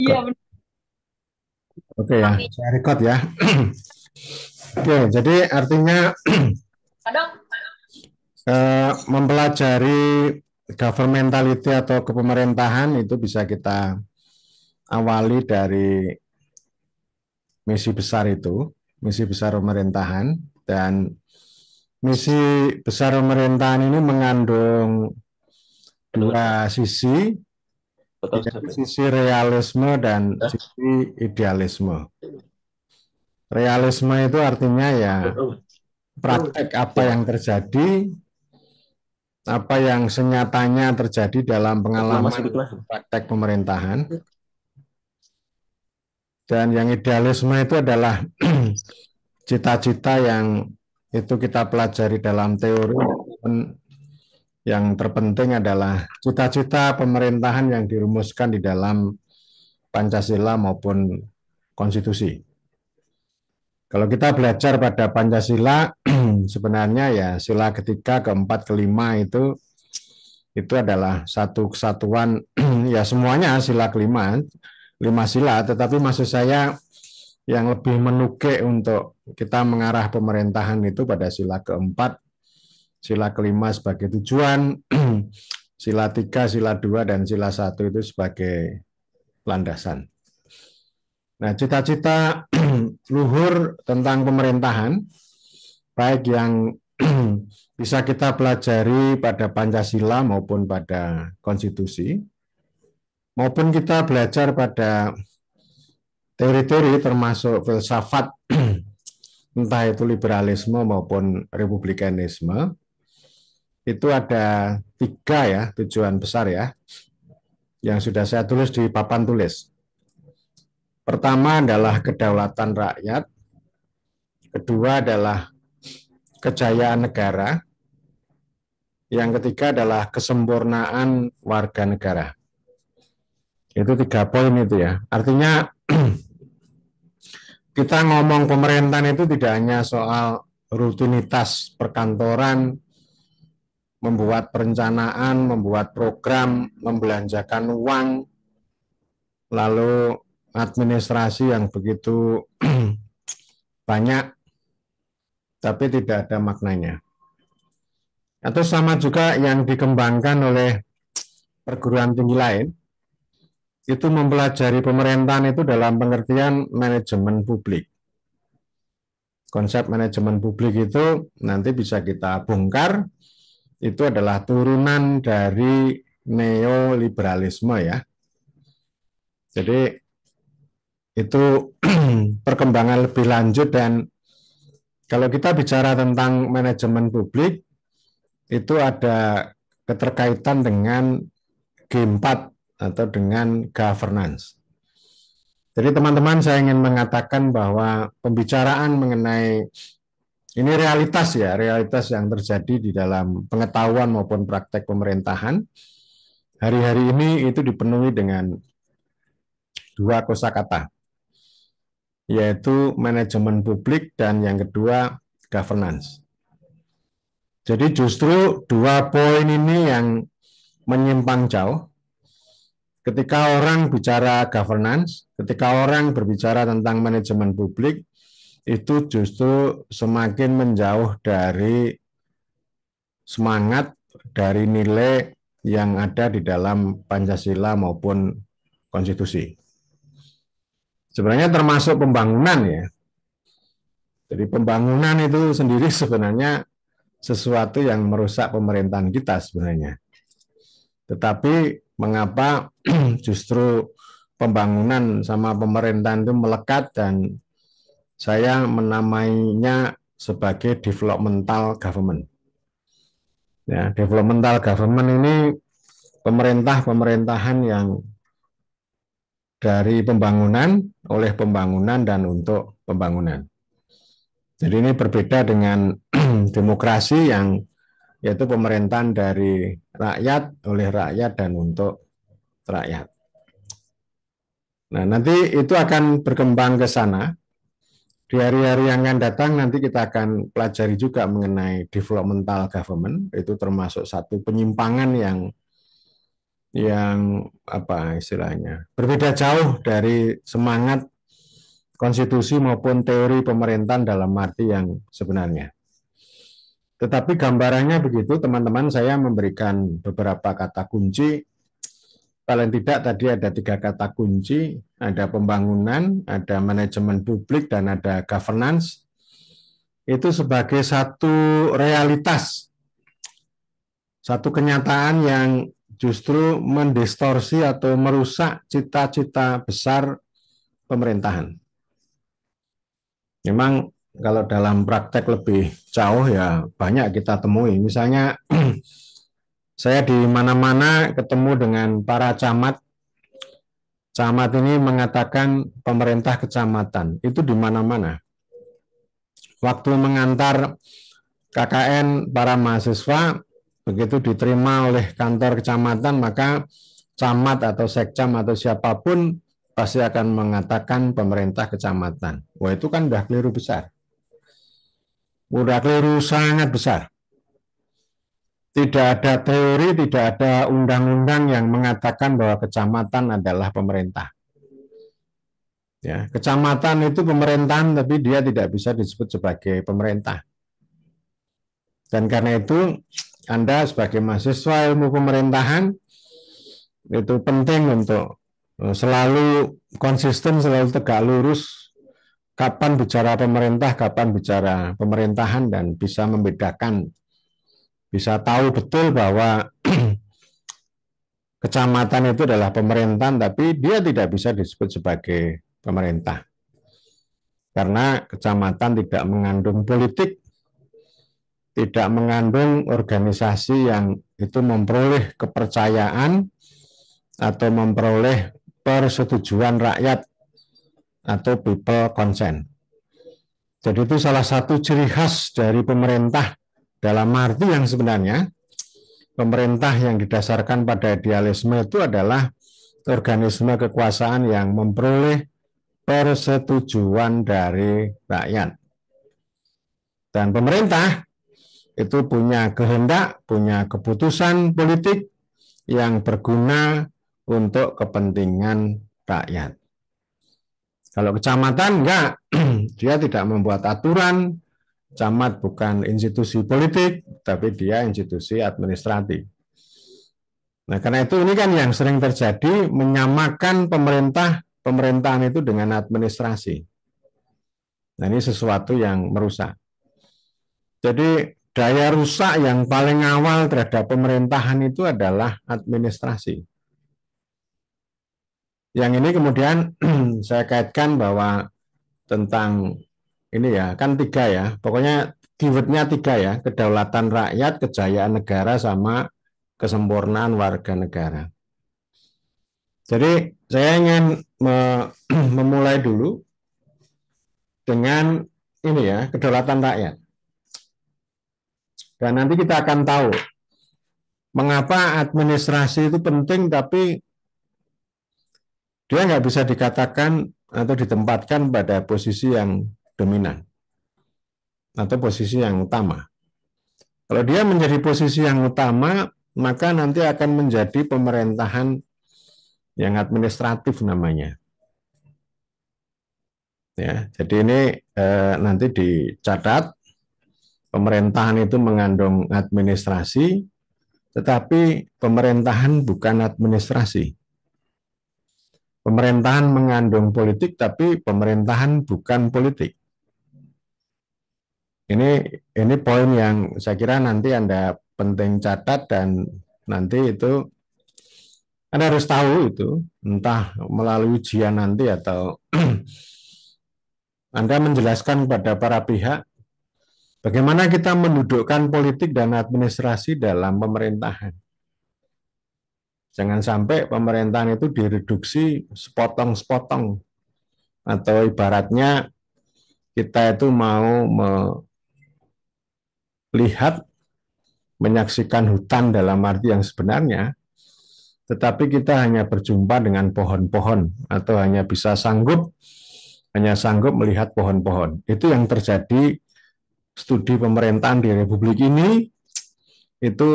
Iya Record. benar. Oke ya, saya record ya. Oke, jadi artinya Kadang mempelajari governmentality atau kepemerintahan itu bisa kita awali dari misi besar itu, misi besar pemerintahan, dan misi besar pemerintahan ini mengandung dua sisi, yaitu sisi realisme dan sisi idealisme. Realisme itu artinya ya praktek apa yang terjadi, apa yang senyatanya terjadi dalam pengalaman praktek pemerintahan, dan yang idealisme itu adalah cita-cita yang itu kita pelajari dalam teori, dan yang terpenting adalah cita-cita pemerintahan yang dirumuskan di dalam Pancasila maupun konstitusi. Kalau kita belajar pada Pancasila, sebenarnya ya sila ketiga, keempat, kelima itu adalah satu kesatuan. Ya semuanya sila kelima, lima sila, tetapi maksud saya yang lebih menukik untuk kita mengarah pemerintahan itu pada sila keempat, sila kelima sebagai tujuan, sila tiga, sila dua, dan sila satu itu sebagai landasan. Nah, cita-cita luhur tentang pemerintahan, baik yang bisa kita pelajari pada Pancasila maupun pada konstitusi, maupun kita belajar pada teori-teori termasuk filsafat, entah itu liberalisme maupun republikanisme, itu ada tiga ya tujuan besar ya, yang sudah saya tulis di papan tulis. Pertama adalah kedaulatan rakyat, kedua adalah kejayaan negara, yang ketiga adalah kesempurnaan warga negara. Itu tiga poin itu ya. Artinya kita ngomong pemerintahan itu tidak hanya soal rutinitas perkantoran, membuat perencanaan, membuat program, membelanjakan uang, lalu administrasi yang begitu banyak, tapi tidak ada maknanya. Atau sama juga yang dikembangkan oleh perguruan tinggi lain, itu mempelajari pemerintahan itu dalam pengertian manajemen publik. Konsep manajemen publik itu nanti bisa kita bongkar, itu adalah turunan dari neoliberalisme ya. Jadi itu perkembangan lebih lanjut, dan kalau kita bicara tentang manajemen publik, itu ada keterkaitan dengan G4 atau dengan governance. Jadi teman-teman, saya ingin mengatakan bahwa pembicaraan mengenai ini realitas ya, realitas yang terjadi di dalam pengetahuan maupun praktek pemerintahan. Hari-hari ini itu dipenuhi dengan dua kosakata, yaitu manajemen publik dan yang kedua governance. Jadi justru dua poin ini yang menyimpang jauh. Ketika orang bicara governance, ketika orang berbicara tentang manajemen publik, itu justru semakin menjauh dari semangat, dari nilai yang ada di dalam Pancasila maupun konstitusi. Sebenarnya termasuk pembangunan ya. Jadi pembangunan itu sendiri sebenarnya sesuatu yang merusak pemerintahan kita sebenarnya. Tetapi mengapa justru pembangunan sama pemerintahan itu melekat, dan saya menamainya sebagai developmental government. Ya, developmental government ini pemerintahan yang dari pembangunan, oleh pembangunan, dan untuk pembangunan. Jadi ini berbeda dengan demokrasi yang yaitu pemerintahan dari rakyat, oleh rakyat, dan untuk rakyat. Nah, nanti itu akan berkembang ke sana. Di hari-hari yang akan datang nanti kita akan pelajari juga mengenai developmental government, itu termasuk satu penyimpangan yang yang apa istilahnya berbeda jauh dari semangat konstitusi maupun teori pemerintahan dalam arti yang sebenarnya. Tetapi gambarannya begitu, teman-teman, saya memberikan beberapa kata kunci. Paling tidak tadi ada 3 kata kunci, ada pembangunan, ada manajemen publik, dan ada governance. Itu sebagai satu realitas, satu kenyataan yang justru mendistorsi atau merusak cita-cita besar pemerintahan. Memang kalau dalam praktek lebih jauh ya banyak kita temui. Misalnya saya di mana-mana ketemu dengan para camat. Camat ini mengatakan pemerintah kecamatan. Itu di mana-mana. Waktu mengantar KKN para mahasiswa, begitu diterima oleh kantor kecamatan, maka camat atau sekcam atau siapapun pasti akan mengatakan pemerintah kecamatan. Wah, itu kan udah keliru besar. Udah keliru sangat besar. Tidak ada teori, tidak ada undang-undang yang mengatakan bahwa kecamatan adalah pemerintah. Ya, kecamatan itu pemerintahan, tapi dia tidak bisa disebut sebagai pemerintah. Dan karena itu, Anda sebagai mahasiswa ilmu pemerintahan, itu penting untuk selalu konsisten, selalu tegak lurus, kapan bicara pemerintah, kapan bicara pemerintahan, dan bisa membedakan, bisa tahu betul bahwa kecamatan itu adalah pemerintahan, tapi dia tidak bisa disebut sebagai pemerintah. Karena kecamatan tidak mengandung politik, tidak mengandung organisasi yang itu memperoleh kepercayaan atau memperoleh persetujuan rakyat atau people consent. Jadi itu salah satu ciri khas dari pemerintah dalam arti yang sebenarnya pemerintah yang didasarkan pada idealisme itu adalah organisme kekuasaan yang memperoleh persetujuan dari rakyat. Dan pemerintah itu punya kehendak, punya keputusan politik yang berguna untuk kepentingan rakyat. Kalau kecamatan enggak, dia tidak membuat aturan. Camat bukan institusi politik, tapi dia institusi administratif. Nah, karena itu ini kan yang sering terjadi, menyamakan pemerintahan itu dengan administrasi. Nah, ini sesuatu yang merusak. Jadi daya rusak yang paling awal terhadap pemerintahan itu adalah administrasi. Yang ini kemudian saya kaitkan bahwa tentang ini ya, kan 3 ya, pokoknya keywordnya 3 ya, kedaulatan rakyat, kejayaan negara, sama kesempurnaan warga negara. Jadi saya ingin memulai dulu dengan ini ya, kedaulatan rakyat. Dan nanti kita akan tahu mengapa administrasi itu penting, tapi dia nggak bisa dikatakan atau ditempatkan pada posisi yang dominan atau posisi yang utama. Kalau dia menjadi posisi yang utama, maka nanti akan menjadi pemerintahan yang administratif namanya. Ya, jadi ini nanti dicatat, pemerintahan itu mengandung administrasi, tetapi pemerintahan bukan administrasi. Pemerintahan mengandung politik, tapi pemerintahan bukan politik. Ini poin yang saya kira nanti Anda penting catat, dan nanti itu Anda harus tahu itu, entah melalui ujian nanti atau Anda menjelaskan kepada para pihak bagaimana kita mendudukkan politik dan administrasi dalam pemerintahan. Jangan sampai pemerintahan itu direduksi sepotong-sepotong, atau ibaratnya kita itu mau melihat, menyaksikan hutan dalam arti yang sebenarnya, tetapi kita hanya berjumpa dengan pohon-pohon, atau hanya sanggup melihat pohon-pohon. Itu yang terjadi. Studi pemerintahan di Republik ini itu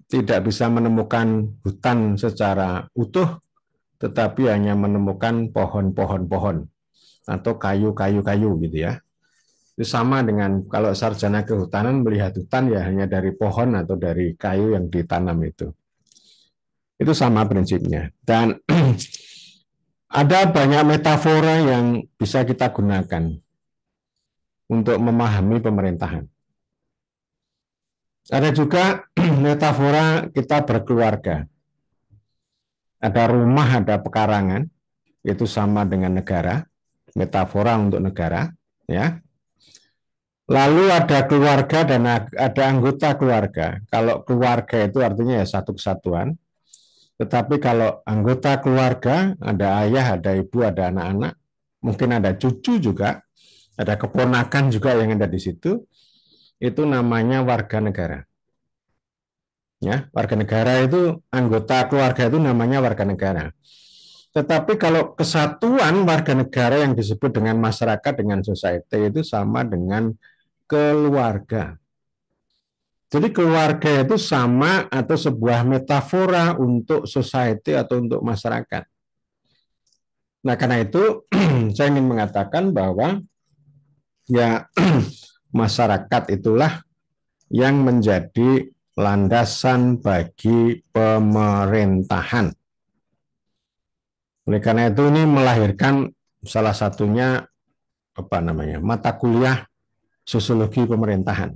tidak bisa menemukan hutan secara utuh, tetapi hanya menemukan pohon-pohon atau kayu-kayu gitu ya. Itu sama dengan kalau sarjana kehutanan melihat hutan ya hanya dari pohon atau dari kayu yang ditanam itu. Itu sama prinsipnya. Dan ada banyak metafora yang bisa kita gunakan untuk memahami pemerintahan. Ada juga metafora kita berkeluarga. Ada rumah, ada pekarangan, itu sama dengan negara, metafora untuk negara, ya. Lalu ada keluarga dan ada anggota keluarga. Kalau keluarga itu artinya ya satu kesatuan. Tetapi kalau anggota keluarga, ada ayah, ada ibu, ada anak-anak, mungkin ada cucu juga, ada keponakan juga yang ada di situ, itu namanya warga negara. Ya, warga negara itu anggota keluarga itu namanya warga negara. Tetapi kalau kesatuan warga negara yang disebut dengan masyarakat dengan society itu sama dengan keluarga. Jadi keluarga itu sama atau sebuah metafora untuk society atau untuk masyarakat. Nah, karena itu saya ingin mengatakan bahwa ya masyarakat itulah yang menjadi landasan bagi pemerintahan. Oleh karena itu ini melahirkan salah satunya mata kuliah sosiologi pemerintahan.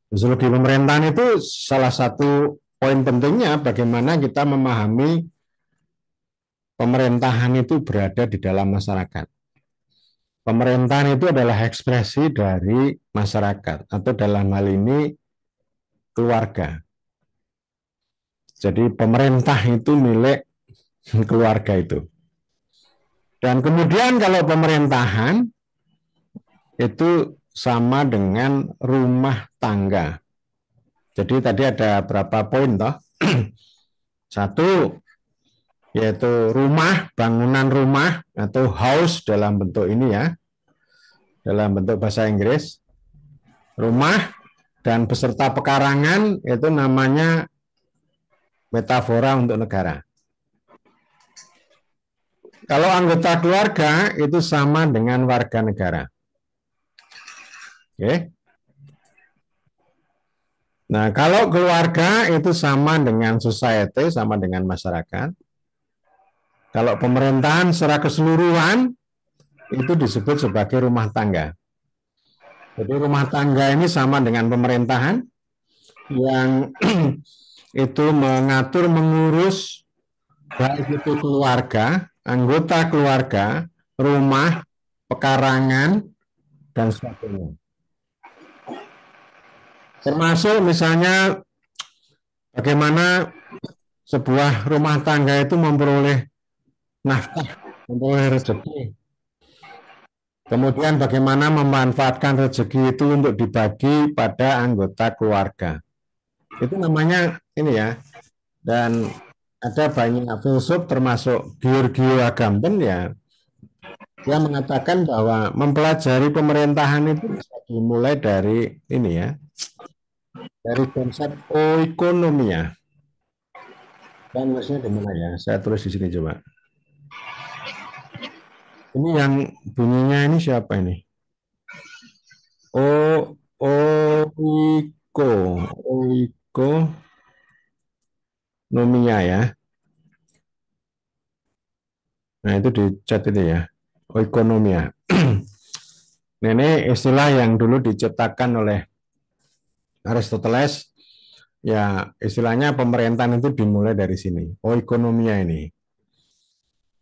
Sosiologi pemerintahan itu salah satu poin pentingnya bagaimana kita memahami pemerintahan itu berada di dalam masyarakat. Pemerintahan itu adalah ekspresi dari masyarakat atau dalam hal ini keluarga. Jadi pemerintah itu milik keluarga itu. Dan kemudian kalau pemerintahan itu sama dengan rumah tangga. Jadi tadi ada berapa poin toh? Satu yaitu rumah, bangunan rumah atau house dalam bentuk ini ya. Dalam bentuk bahasa Inggris. Rumah dan beserta pekarangan itu namanya metafora untuk negara. Kalau anggota keluarga itu sama dengan warga negara. Oke. Nah, kalau keluarga itu sama dengan society, sama dengan masyarakat. Kalau pemerintahan secara keseluruhan itu disebut sebagai rumah tangga. Jadi rumah tangga ini sama dengan pemerintahan yang itu mengatur, mengurus baik itu keluarga, anggota keluarga, rumah, pekarangan, dan sebagainya. Termasuk misalnya bagaimana sebuah rumah tangga itu memperoleh nafkah, memperoleh rezeki. Kemudian bagaimana memanfaatkan rezeki itu untuk dibagi pada anggota keluarga. Itu namanya ini ya. Dan ada banyak filsuf termasuk Giorgio Agamben ya. Dia mengatakan bahwa mempelajari pemerintahan itu bisa dimulai dari ini ya. Dari konsep oikonomia. Dan maksudnya di mana ya? Saya tulis di sini coba. Ini yang bunyinya ini siapa ini? O Oiko Oikonomia ya. Nah itu di chat itu ya. Oikonomia. Nah, ini istilah yang dulu diciptakan oleh Aristoteles. Ya istilahnya pemerintahan itu dimulai dari sini. Oikonomia ini.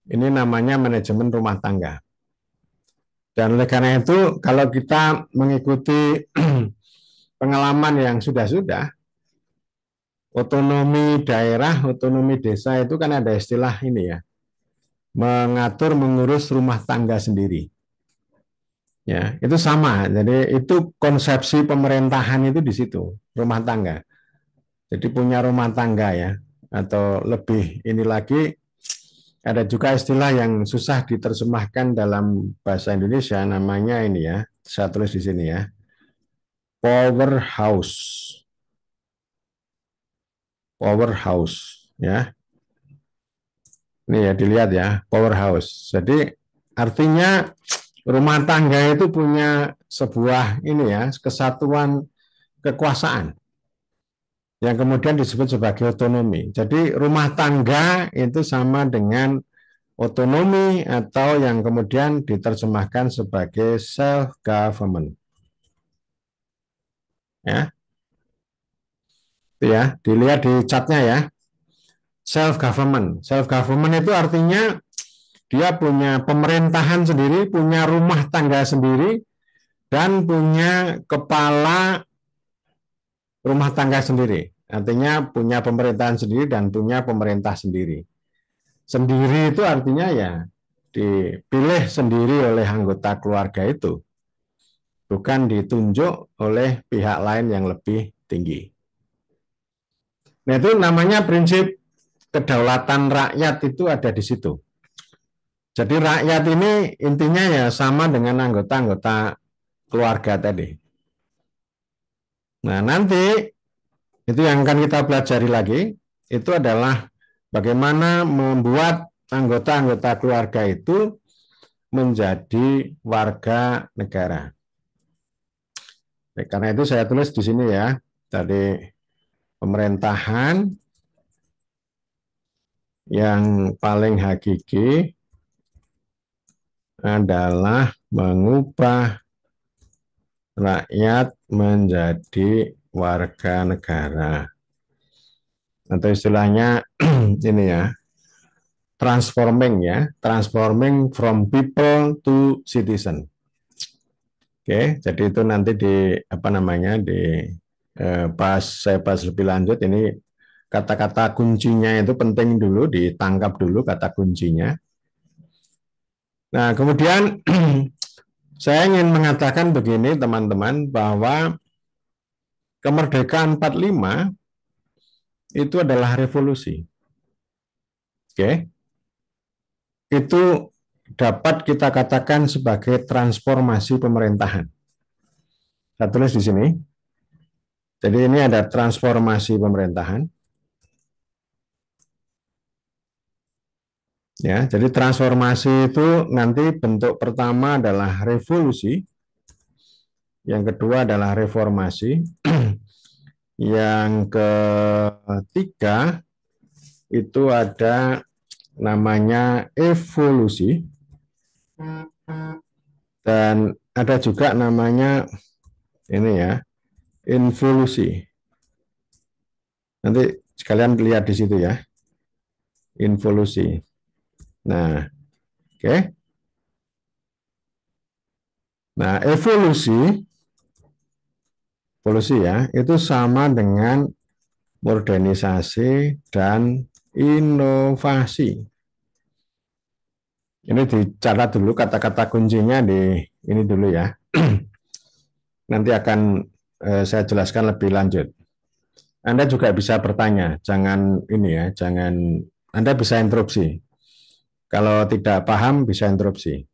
Ini namanya manajemen rumah tangga. Dan oleh karena itu, kalau kita mengikuti pengalaman yang sudah-sudah, otonomi daerah, otonomi desa itu kan ada istilah ini ya, mengatur, mengurus rumah tangga sendiri. Ya, itu sama. Jadi itu konsepsi pemerintahan itu di situ, rumah tangga. Jadi punya rumah tangga ya, atau lebih ini lagi ada juga istilah yang susah diterjemahkan dalam bahasa Indonesia, namanya ini ya, saya tulis di sini ya, powerhouse. powerhouse, ya. Ini ya dilihat ya, powerhouse. Jadi artinya rumah tangga itu punya sebuah ini ya, kesatuan kekuasaan yang kemudian disebut sebagai otonomi. Jadi rumah tangga itu sama dengan otonomi atau yang kemudian diterjemahkan sebagai self government. Ya, itu ya, dilihat di catnya ya. Self government. Self government itu artinya dia punya pemerintahan sendiri, punya rumah tangga sendiri, dan punya kepala rumah tangga sendiri. Artinya punya pemerintahan sendiri dan punya pemerintah sendiri. Sendiri itu artinya ya dipilih sendiri oleh anggota keluarga itu, bukan ditunjuk oleh pihak lain yang lebih tinggi. Nah, itu namanya prinsip kedaulatan rakyat itu ada di situ. Jadi rakyat ini intinya ya sama dengan anggota-anggota keluarga tadi. Nah, nanti itu yang akan kita pelajari lagi, itu adalah bagaimana membuat anggota-anggota keluarga itu menjadi warga negara. Karena itu saya tulis di sini ya, tadi pemerintahan yang paling hakiki adalah mengubah rakyat menjadi warga negara. Atau istilahnya ini ya, transforming from people to citizen. Oke, jadi itu nanti di apa namanya pas saya bahas lebih lanjut ini kata-kata kuncinya itu penting dulu ditangkap dulu kata kuncinya. Nah, kemudian saya ingin mengatakan begini teman-teman bahwa kemerdekaan 45 itu adalah revolusi. Oke. Itu dapat kita katakan sebagai transformasi pemerintahan. Saya tulis di sini. Jadi ini ada transformasi pemerintahan. Ya, jadi transformasi itu nanti bentuk pertama adalah revolusi, yang kedua adalah reformasi, yang ketiga itu ada namanya evolusi, dan ada juga namanya ini ya, involusi. Nanti sekalian lihat di situ ya, involusi. Nah, oke. Nah, evolusi ya, itu sama dengan modernisasi dan inovasi. Ini dicatat dulu kata-kata kuncinya di ini dulu ya. Nanti akan saya jelaskan lebih lanjut. Anda juga bisa bertanya, jangan ini ya, jangan Anda bisa interupsi. Kalau tidak paham bisa interupsi.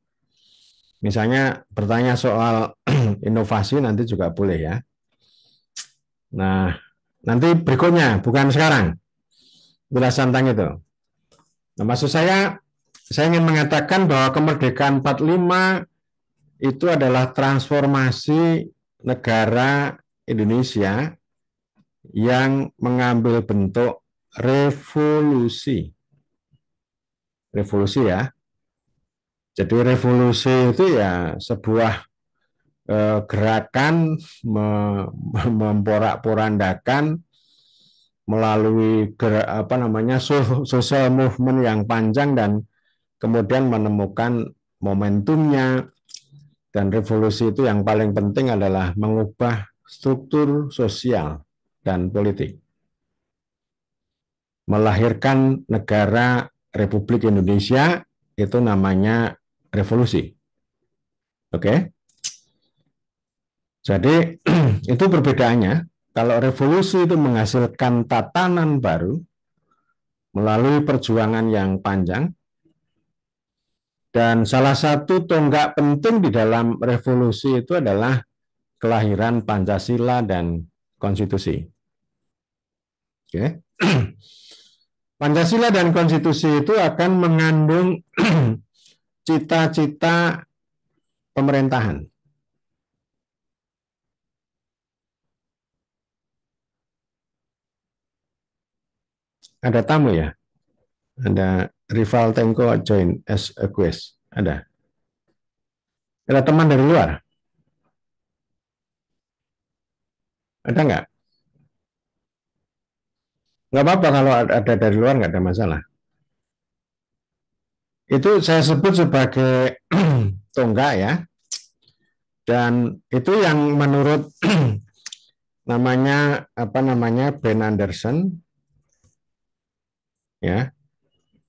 Misalnya bertanya soal inovasi nanti juga boleh ya. Nah, nanti berikutnya, bukan sekarang. Jelasan tentang itu. Nah, maksud saya ingin mengatakan bahwa kemerdekaan 45 itu adalah transformasi negara Indonesia yang mengambil bentuk revolusi. Revolusi ya. Jadi revolusi itu ya sebuah gerakan memporak-porandakan melalui apa namanya social movement yang panjang dan kemudian menemukan momentumnya. Dan revolusi itu yang paling penting adalah mengubah struktur sosial dan politik. Melahirkan negara Republik Indonesia itu namanya revolusi. Oke. Jadi itu perbedaannya. Kalau revolusi itu menghasilkan tatanan baru melalui perjuangan yang panjang, dan salah satu tonggak penting di dalam revolusi itu adalah kelahiran Pancasila dan konstitusi. Oke. Pancasila dan konstitusi itu akan mengandung cita-cita pemerintahan. Ada tamu ya? Ada rival Tengko join as a guest. Ada. Ada teman dari luar? Ada nggak? Nggak apa-apa kalau ada dari luar, nggak ada masalah. Itu saya sebut sebagai tonggak ya. Dan itu yang menurut namanya apa namanya Ben Anderson ya,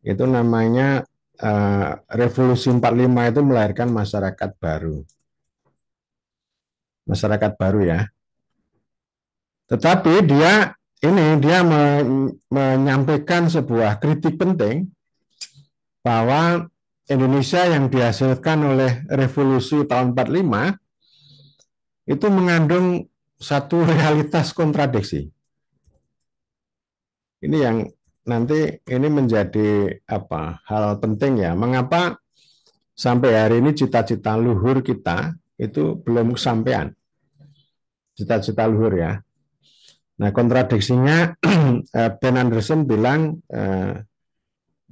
itu namanya revolusi 45 itu melahirkan masyarakat baru. Masyarakat baru ya. Tetapi dia menyampaikan sebuah kritik penting bahwa Indonesia yang dihasilkan oleh revolusi tahun 45 itu mengandung satu realitas kontradiksi. Ini yang nanti ini menjadi hal penting ya. Mengapa sampai hari ini cita-cita luhur kita itu belum kesampaian? Cita-cita luhur ya. Nah, kontradiksinya Ben Anderson bilang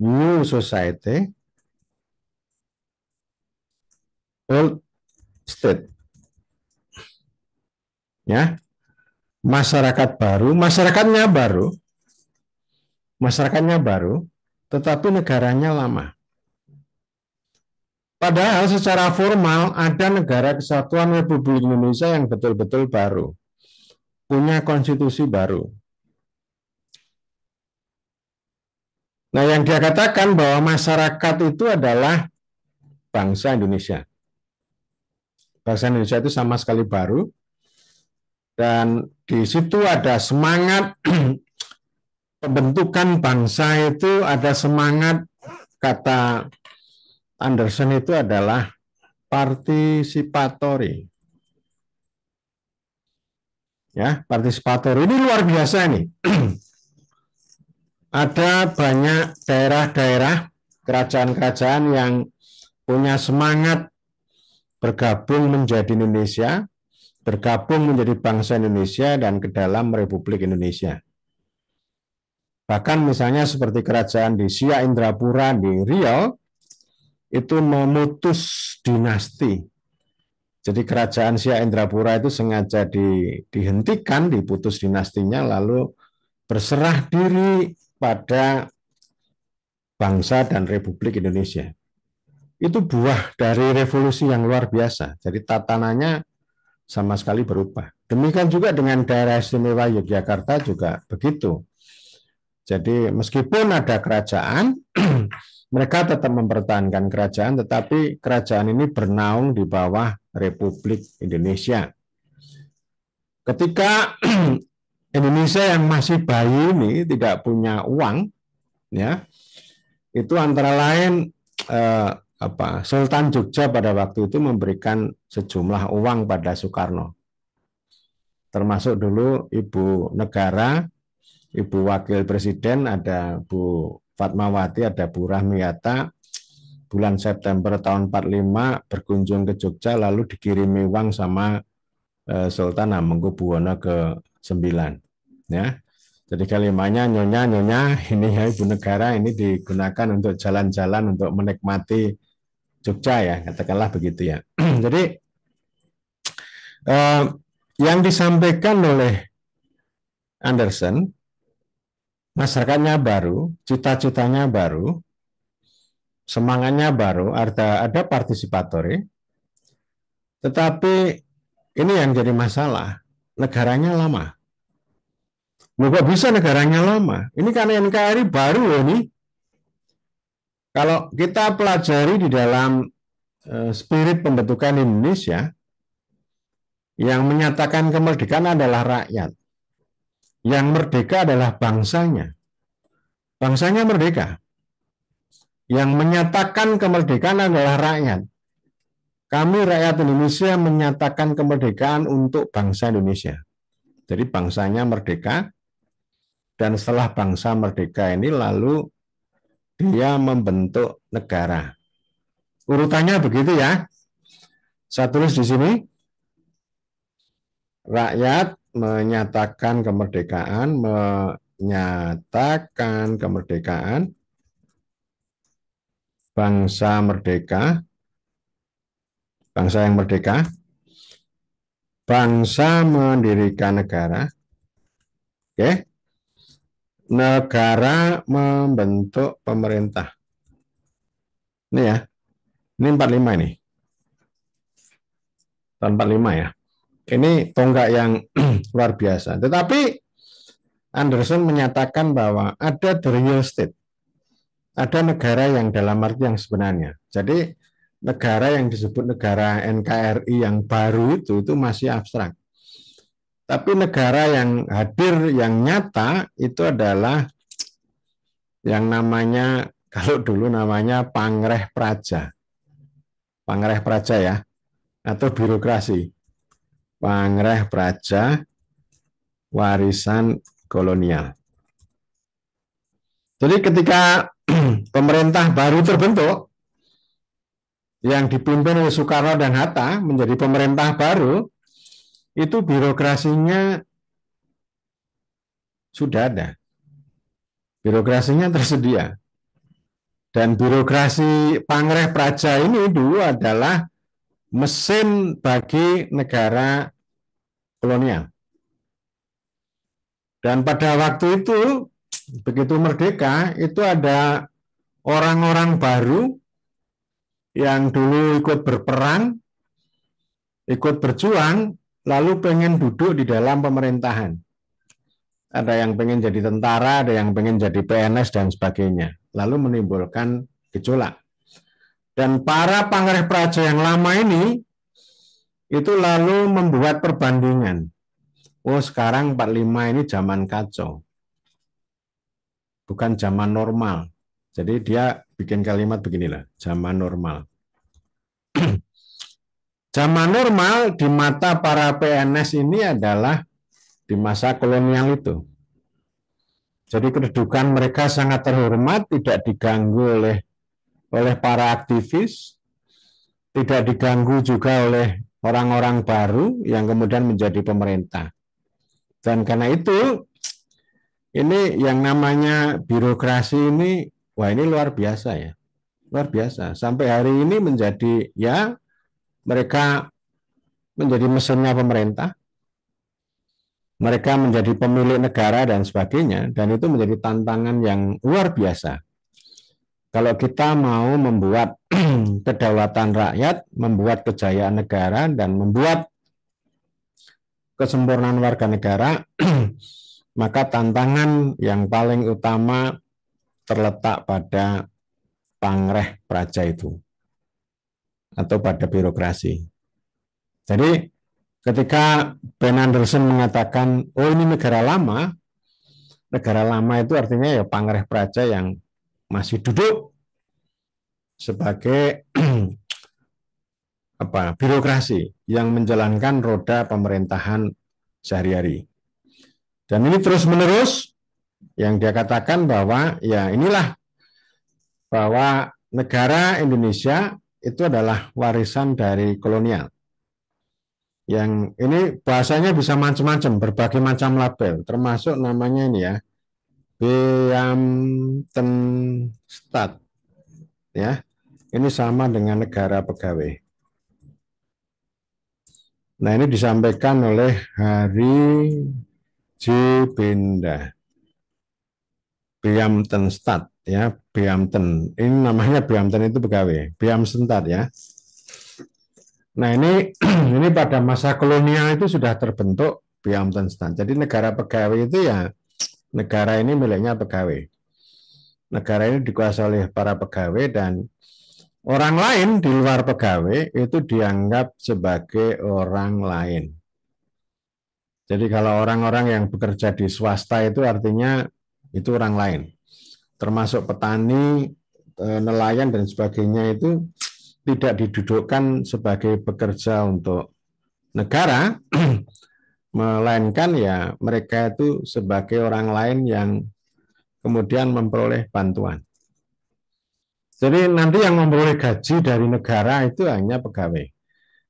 new society, old state. Ya, masyarakatnya baru, tetapi negaranya lama. Padahal secara formal ada negara kesatuan Republik Indonesia yang betul-betul baru, punya konstitusi baru. Nah, yang dia katakan bahwa masyarakat itu adalah bangsa Indonesia. Bangsa Indonesia itu sama sekali baru, dan di situ ada semangat pembentukan bangsa itu, ada semangat, kata Anderson itu adalah partisipatory. Ya, partisipatory ini luar biasa nih. Ada banyak daerah-daerah, kerajaan-kerajaan yang punya semangat bergabung menjadi Indonesia, bergabung menjadi bangsa Indonesia dan ke dalam Republik Indonesia. Bahkan misalnya seperti kerajaan di Siak Indrapura di Riau, itu memutus dinasti. Jadi kerajaan Siak Indrapura itu sengaja dihentikan, diputus dinastinya, lalu berserah diri pada bangsa dan Republik Indonesia. Itu buah dari revolusi yang luar biasa. Jadi tatanannya sama sekali berubah. Demikian juga dengan daerah istimewa Yogyakarta juga begitu. Jadi meskipun ada kerajaan, mereka tetap mempertahankan kerajaan, tetapi kerajaan ini bernaung di bawah Republik Indonesia. Ketika Indonesia yang masih bayi ini tidak punya uang, ya, itu antara lain Sultan Jogja pada waktu itu memberikan sejumlah uang pada Soekarno, termasuk dulu Ibu Negara, Ibu Wakil Presiden, ada Bu Fatmawati, ada Bu Rahmiata, bulan September tahun 45 berkunjung ke Jogja, lalu dikirimi uang sama Sultan Hamengkubuwono ke-9. Ya. Jadi kalimatnya nyonya ini ya Ibu Negara, ini digunakan untuk jalan-jalan untuk menikmati Jogja ya, katakanlah begitu ya. Jadi yang disampaikan oleh Anderson, masyarakatnya baru, cita-citanya baru, semangatnya baru, ada partisipatori, tetapi ini yang jadi masalah, negaranya lama. Kok bisa negaranya lama? Ini karena NKRI baru loh ini. Kalau kita pelajari di dalam spirit pembentukan Indonesia, yang menyatakan kemerdekaan adalah rakyat. Yang merdeka adalah bangsanya. Bangsanya merdeka. Yang menyatakan kemerdekaan adalah rakyat. Kami rakyat Indonesia menyatakan kemerdekaan untuk bangsa Indonesia. Jadi bangsanya merdeka Dan setelah bangsa merdeka ini lalu dia membentuk negara. Urutannya begitu ya. Saya tulis di sini. Rakyat menyatakan kemerdekaan, bangsa merdeka, bangsa yang merdeka, bangsa mendirikan negara, oke, negara membentuk pemerintah. Ini ya, ini 45 ini. Tahun 45 ya. Ini tonggak yang luar biasa. Tetapi Anderson menyatakan bahwa ada the real state. Ada negara yang dalam arti yang sebenarnya. Jadi negara yang disebut negara NKRI yang baru itu masih abstrak. Tapi negara yang hadir, yang nyata itu adalah yang namanya, kalau dulu namanya Pangreh Praja. Pangreh Praja ya, atau birokrasi. Pangreh Praja, warisan kolonial. Jadi ketika pemerintah baru terbentuk, yang dipimpin oleh Soekarno dan Hatta menjadi pemerintah baru, itu birokrasinya sudah ada. Birokrasinya tersedia. Dan birokrasi Pangreh Praja ini dulu adalah mesin bagi negara kolonial. Dan pada waktu itu, begitu merdeka, itu ada orang-orang baru yang dulu ikut berperang, ikut berjuang, lalu pengen duduk di dalam pemerintahan. Ada yang pengen jadi tentara, ada yang pengen jadi PNS, dan sebagainya. Lalu menimbulkan gejolak. Dan para Pangreh Praja yang lama ini, itu lalu membuat perbandingan. Oh, sekarang 45 ini zaman kacau. Bukan zaman normal. Jadi dia bikin kalimat beginilah, zaman normal. Zaman normal di mata para PNS ini adalah di masa kolonial itu. Jadi kedudukan mereka sangat terhormat, tidak diganggu oleh para aktivis, tidak diganggu juga oleh orang-orang baru yang kemudian menjadi pemerintah. Dan karena itu, ini yang namanya birokrasi ini, wah ini luar biasa ya. Luar biasa. Sampai hari ini menjadi, ya mereka menjadi mesinnya pemerintah, mereka menjadi pemilik negara dan sebagainya, dan itu menjadi tantangan yang luar biasa. Kalau kita mau membuat kedaulatan rakyat, membuat kejayaan negara, dan membuat kesempurnaan warga negara, maka tantangan yang paling utama terletak pada Pangreh Praja itu, atau pada birokrasi. Jadi ketika Ben Anderson mengatakan, oh ini negara lama itu artinya ya Pangreh Praja yang masih duduk sebagai birokrasi yang menjalankan roda pemerintahan sehari-hari. Dan ini terus-menerus yang dia katakan bahwa ya inilah bahwa negara Indonesia itu adalah warisan dari kolonial. Yang ini bahasanya bisa macam-macam, berbagai macam label, termasuk namanya ini ya, Beamtenstaat. Ya, ini sama dengan negara pegawai. Nah, ini disampaikan oleh Hari J. Benda. Beamtenstaat ya, Beamten. Ini namanya Beamten itu pegawai, Beamtenstaat ya. Nah, ini pada masa kolonial itu sudah terbentuk Beamtenstaat. Jadi negara pegawai itu ya negara ini miliknya pegawai. Negara ini dikuasai oleh para pegawai dan orang lain di luar pegawai itu dianggap sebagai orang lain. Jadi kalau orang-orang yang bekerja di swasta itu artinya itu orang lain. Termasuk petani, nelayan dan sebagainya itu tidak didudukkan sebagai pekerja untuk negara, melainkan ya mereka itu sebagai orang lain yang kemudian memperoleh bantuan. Jadi nanti yang memperoleh gaji dari negara itu hanya pegawai.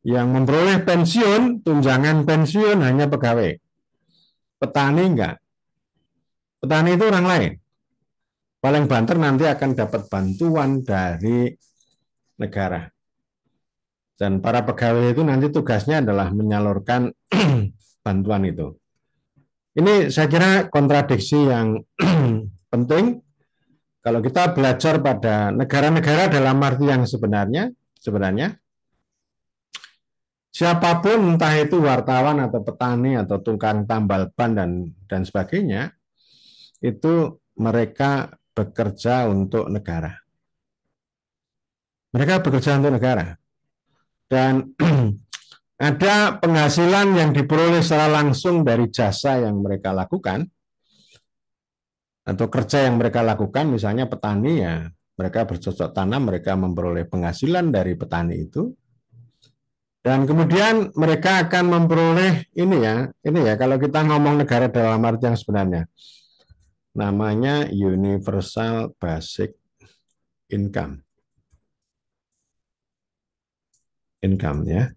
Yang memperoleh pensiun, tunjangan pensiun hanya pegawai. Petani enggak. Petani itu orang lain. Paling banter nanti akan dapat bantuan dari negara. Dan para pegawai itu nanti tugasnya adalah menyalurkan bantuan itu. Ini saya kira kontradiksi yang penting. Kalau kita belajar pada negara-negara dalam arti yang sebenarnya siapapun, entah itu wartawan atau petani atau tukang tambal ban dan sebagainya, itu mereka bekerja untuk negara. Mereka bekerja untuk negara. Dan ada penghasilan yang diperoleh secara langsung dari jasa yang mereka lakukan, atau kerja yang mereka lakukan, misalnya petani ya, mereka bercocok tanam, mereka memperoleh penghasilan dari petani itu, dan kemudian mereka akan memperoleh ini ya kalau kita ngomong negara dalam arti yang sebenarnya, namanya Universal Basic Income, ya.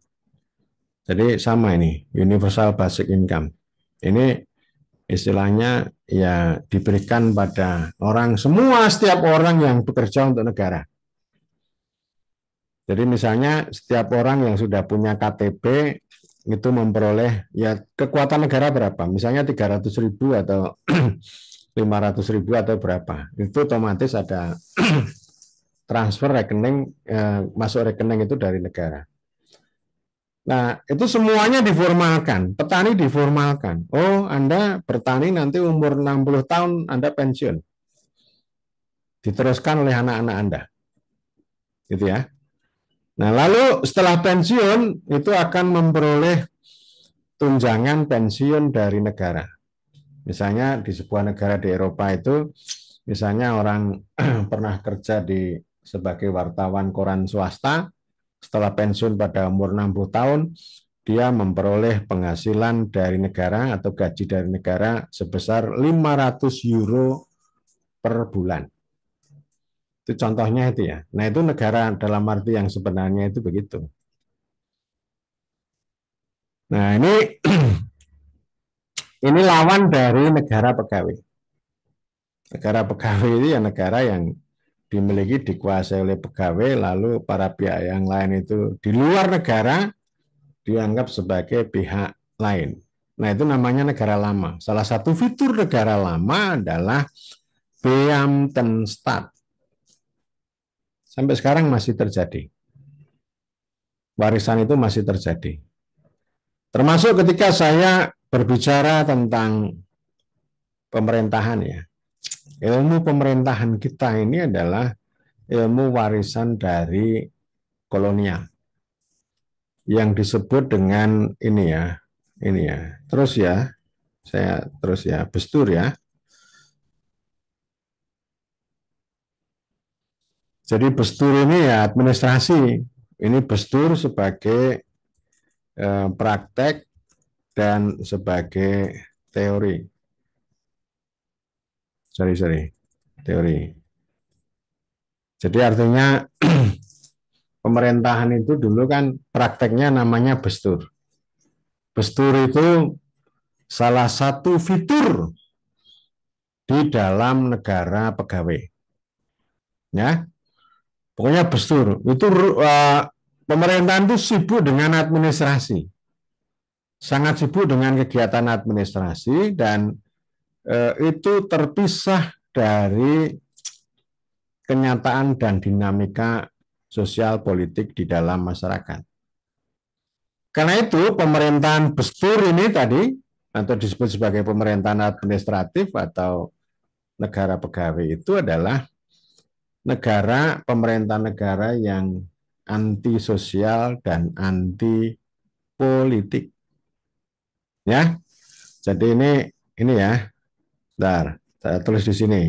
Jadi sama ini Universal Basic Income. Ini istilahnya ya diberikan pada orang semua, setiap orang yang bekerja untuk negara. Jadi misalnya setiap orang yang sudah punya KTP itu memperoleh ya kekuatan negara berapa, misalnya 300.000 atau 500.000 atau berapa, itu otomatis ada transfer rekening, masuk rekening itu dari negara. Nah, itu semuanya diformalkan, petani diformalkan. Oh, Anda bertani nanti umur 60 tahun Anda pensiun. Diteruskan oleh anak-anak Anda. Gitu ya. Nah, lalu setelah pensiun itu akan memperoleh tunjangan pensiun dari negara. Misalnya di sebuah negara di Eropa itu, misalnya orang pernah kerja sebagai wartawan koran swasta, setelah pensiun pada umur 60 tahun, dia memperoleh penghasilan dari negara atau gaji dari negara sebesar 500 euro per bulan. Itu contohnya itu ya. Nah, itu negara dalam arti yang sebenarnya itu begitu. Nah, ini lawan dari negara pegawai. Negara pegawai itu ya negara yang dimiliki, dikuasai oleh pegawai, lalu para pihak yang lain itu di luar negara dianggap sebagai pihak lain. Nah, itu namanya negara lama. Salah satu fitur negara lama adalah Beamtenstaat. Sampai sekarang masih terjadi. Warisan itu masih terjadi. Termasuk ketika saya berbicara tentang pemerintahan ya. Ilmu pemerintahan kita ini adalah ilmu warisan dari kolonial yang disebut dengan ini ya. Terus ya, saya terus ya, Bestur ya. Jadi Bestur ini ya administrasi. Ini Bestur sebagai praktek dan sebagai teori. Sorry, teori. Jadi artinya pemerintahan itu dulu kan prakteknya namanya Bestur. Bestur itu salah satu fitur di dalam negara pegawai. Ya, pokoknya Bestur itu pemerintahan itu sibuk dengan administrasi, sangat sibuk dengan kegiatan administrasi, dan itu terpisah dari kenyataan dan dinamika sosial politik di dalam masyarakat. Karena itu pemerintahan Bestur ini tadi, atau disebut sebagai pemerintahan administratif atau negara pegawai, itu adalah pemerintahan negara yang anti sosial dan anti politik. Ya, jadi ini ya, bentar, saya tulis di sini.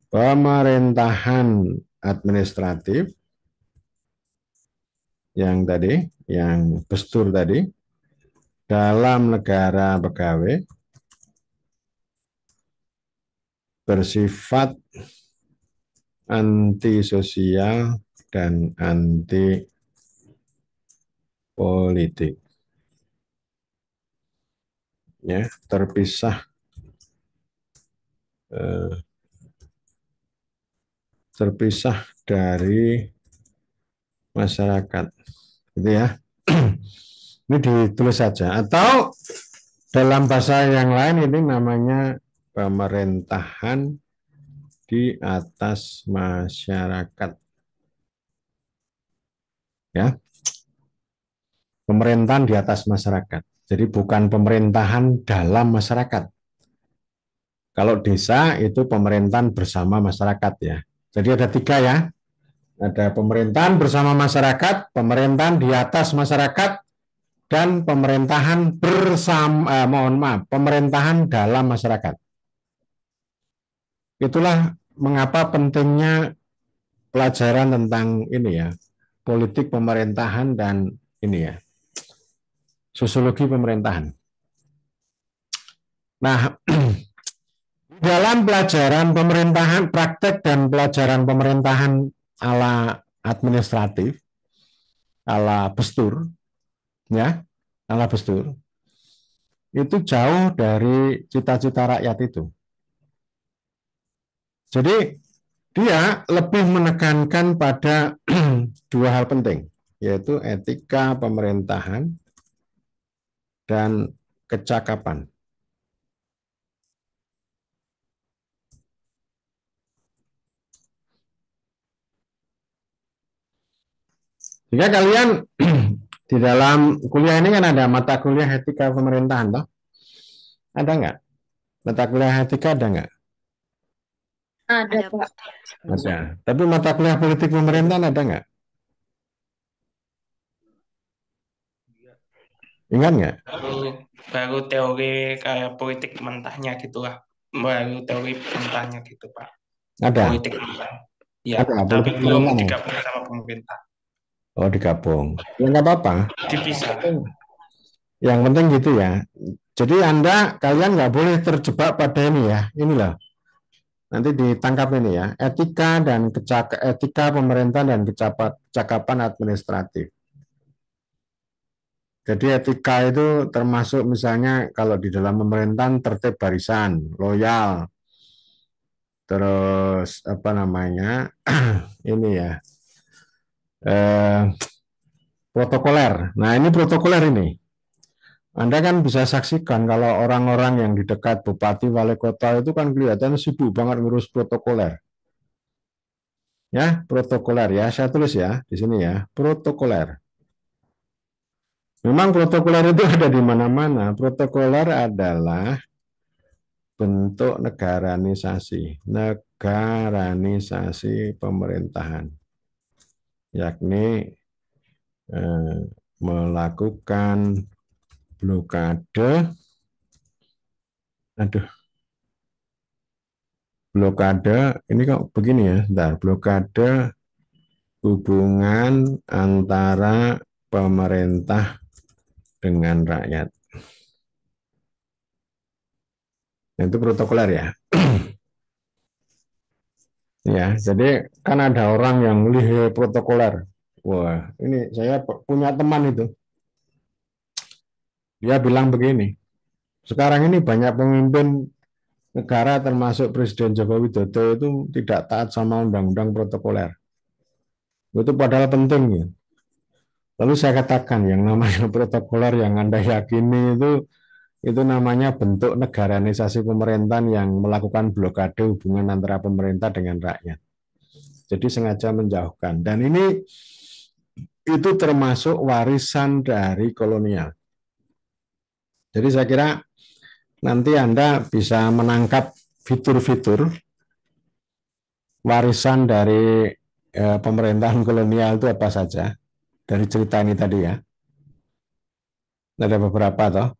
Pemerintahan administratif yang tadi, yang Bestur tadi, dalam negara pegawai bersifat antisosial dan anti politik, ya, eh, terpisah dari masyarakat, gitu ya. Ini ditulis saja, atau dalam bahasa yang lain ini namanya pemerintahan di atas masyarakat, ya, pemerintahan di atas masyarakat. Jadi bukan pemerintahan dalam masyarakat. Kalau desa itu pemerintahan bersama masyarakat, ya. Jadi ada tiga, ya. Ada pemerintahan bersama masyarakat, pemerintahan di atas masyarakat, dan pemerintahan bersama, mohon maaf, pemerintahan dalam masyarakat. Itulah mengapa pentingnya pelajaran tentang ini, ya, politik pemerintahan dan ini, ya, sosiologi pemerintahan. Nah, dalam pelajaran pemerintahan, praktek dan pelajaran pemerintahan ala administratif, ala bestur, ya, ala bestur, itu jauh dari cita-cita rakyat itu. Jadi dia lebih menekankan pada dua hal penting, yaitu etika pemerintahan dan kecakapan. Jika kalian di dalam kuliah ini kan ada mata kuliah etika pemerintahan, toh? Ada nggak? Mata kuliah etika ada nggak? Ada, Pak. Ada. Tapi mata kuliah politik pemerintahan ada nggak? Ingat nggak? Baru teori kayak politik mentahnya gitu lah. Baru teori mentahnya gitu, Pak. Ada. Politik mentah. Ya, Ada tapi politik belum pemerintahan. digabung sama pemerintah. Oh, digabung. Ya nggak apa-apa. Dipisah. Yang penting gitu, ya. Jadi kalian nggak boleh terjebak pada ini, ya. Inilah. Nanti ditangkap ini, ya. Etika pemerintahan dan kecakapan administratif. Jadi etika itu termasuk misalnya kalau di dalam pemerintahan tertib barisan, loyal, terus apa namanya ini, ya, protokoler. Nah, ini protokoler ini. Anda kan bisa saksikan kalau orang-orang yang di dekat bupati, wali kota itu kan kelihatan sibuk banget ngurus protokoler. Ya, protokoler, ya. Saya tulis, ya, di sini, ya, protokoler. Memang protokoler itu ada di mana-mana. Protokoler adalah bentuk negaranisasi pemerintahan, yakni melakukan blokade, ini kok begini, ya, blokade hubungan antara pemerintah dengan rakyat. Itu protokoler, ya. Ya, jadi kan ada orang yang lihai protokoler. Wah, ini saya punya teman itu. Dia bilang begini, sekarang ini banyak pemimpin negara termasuk Presiden Joko Widodo itu tidak taat sama undang-undang protokoler. Itu padahal penting, ya. Lalu saya katakan yang namanya protokoler yang Anda yakini itu namanya bentuk negaranisasi pemerintahan yang melakukan blokade hubungan antara pemerintah dengan rakyat. Jadi sengaja menjauhkan. Dan ini itu termasuk warisan dari kolonial. Jadi saya kira nanti Anda bisa menangkap fitur-fitur warisan dari pemerintahan kolonial itu apa saja dari cerita ini tadi, ya. Ada beberapa toh.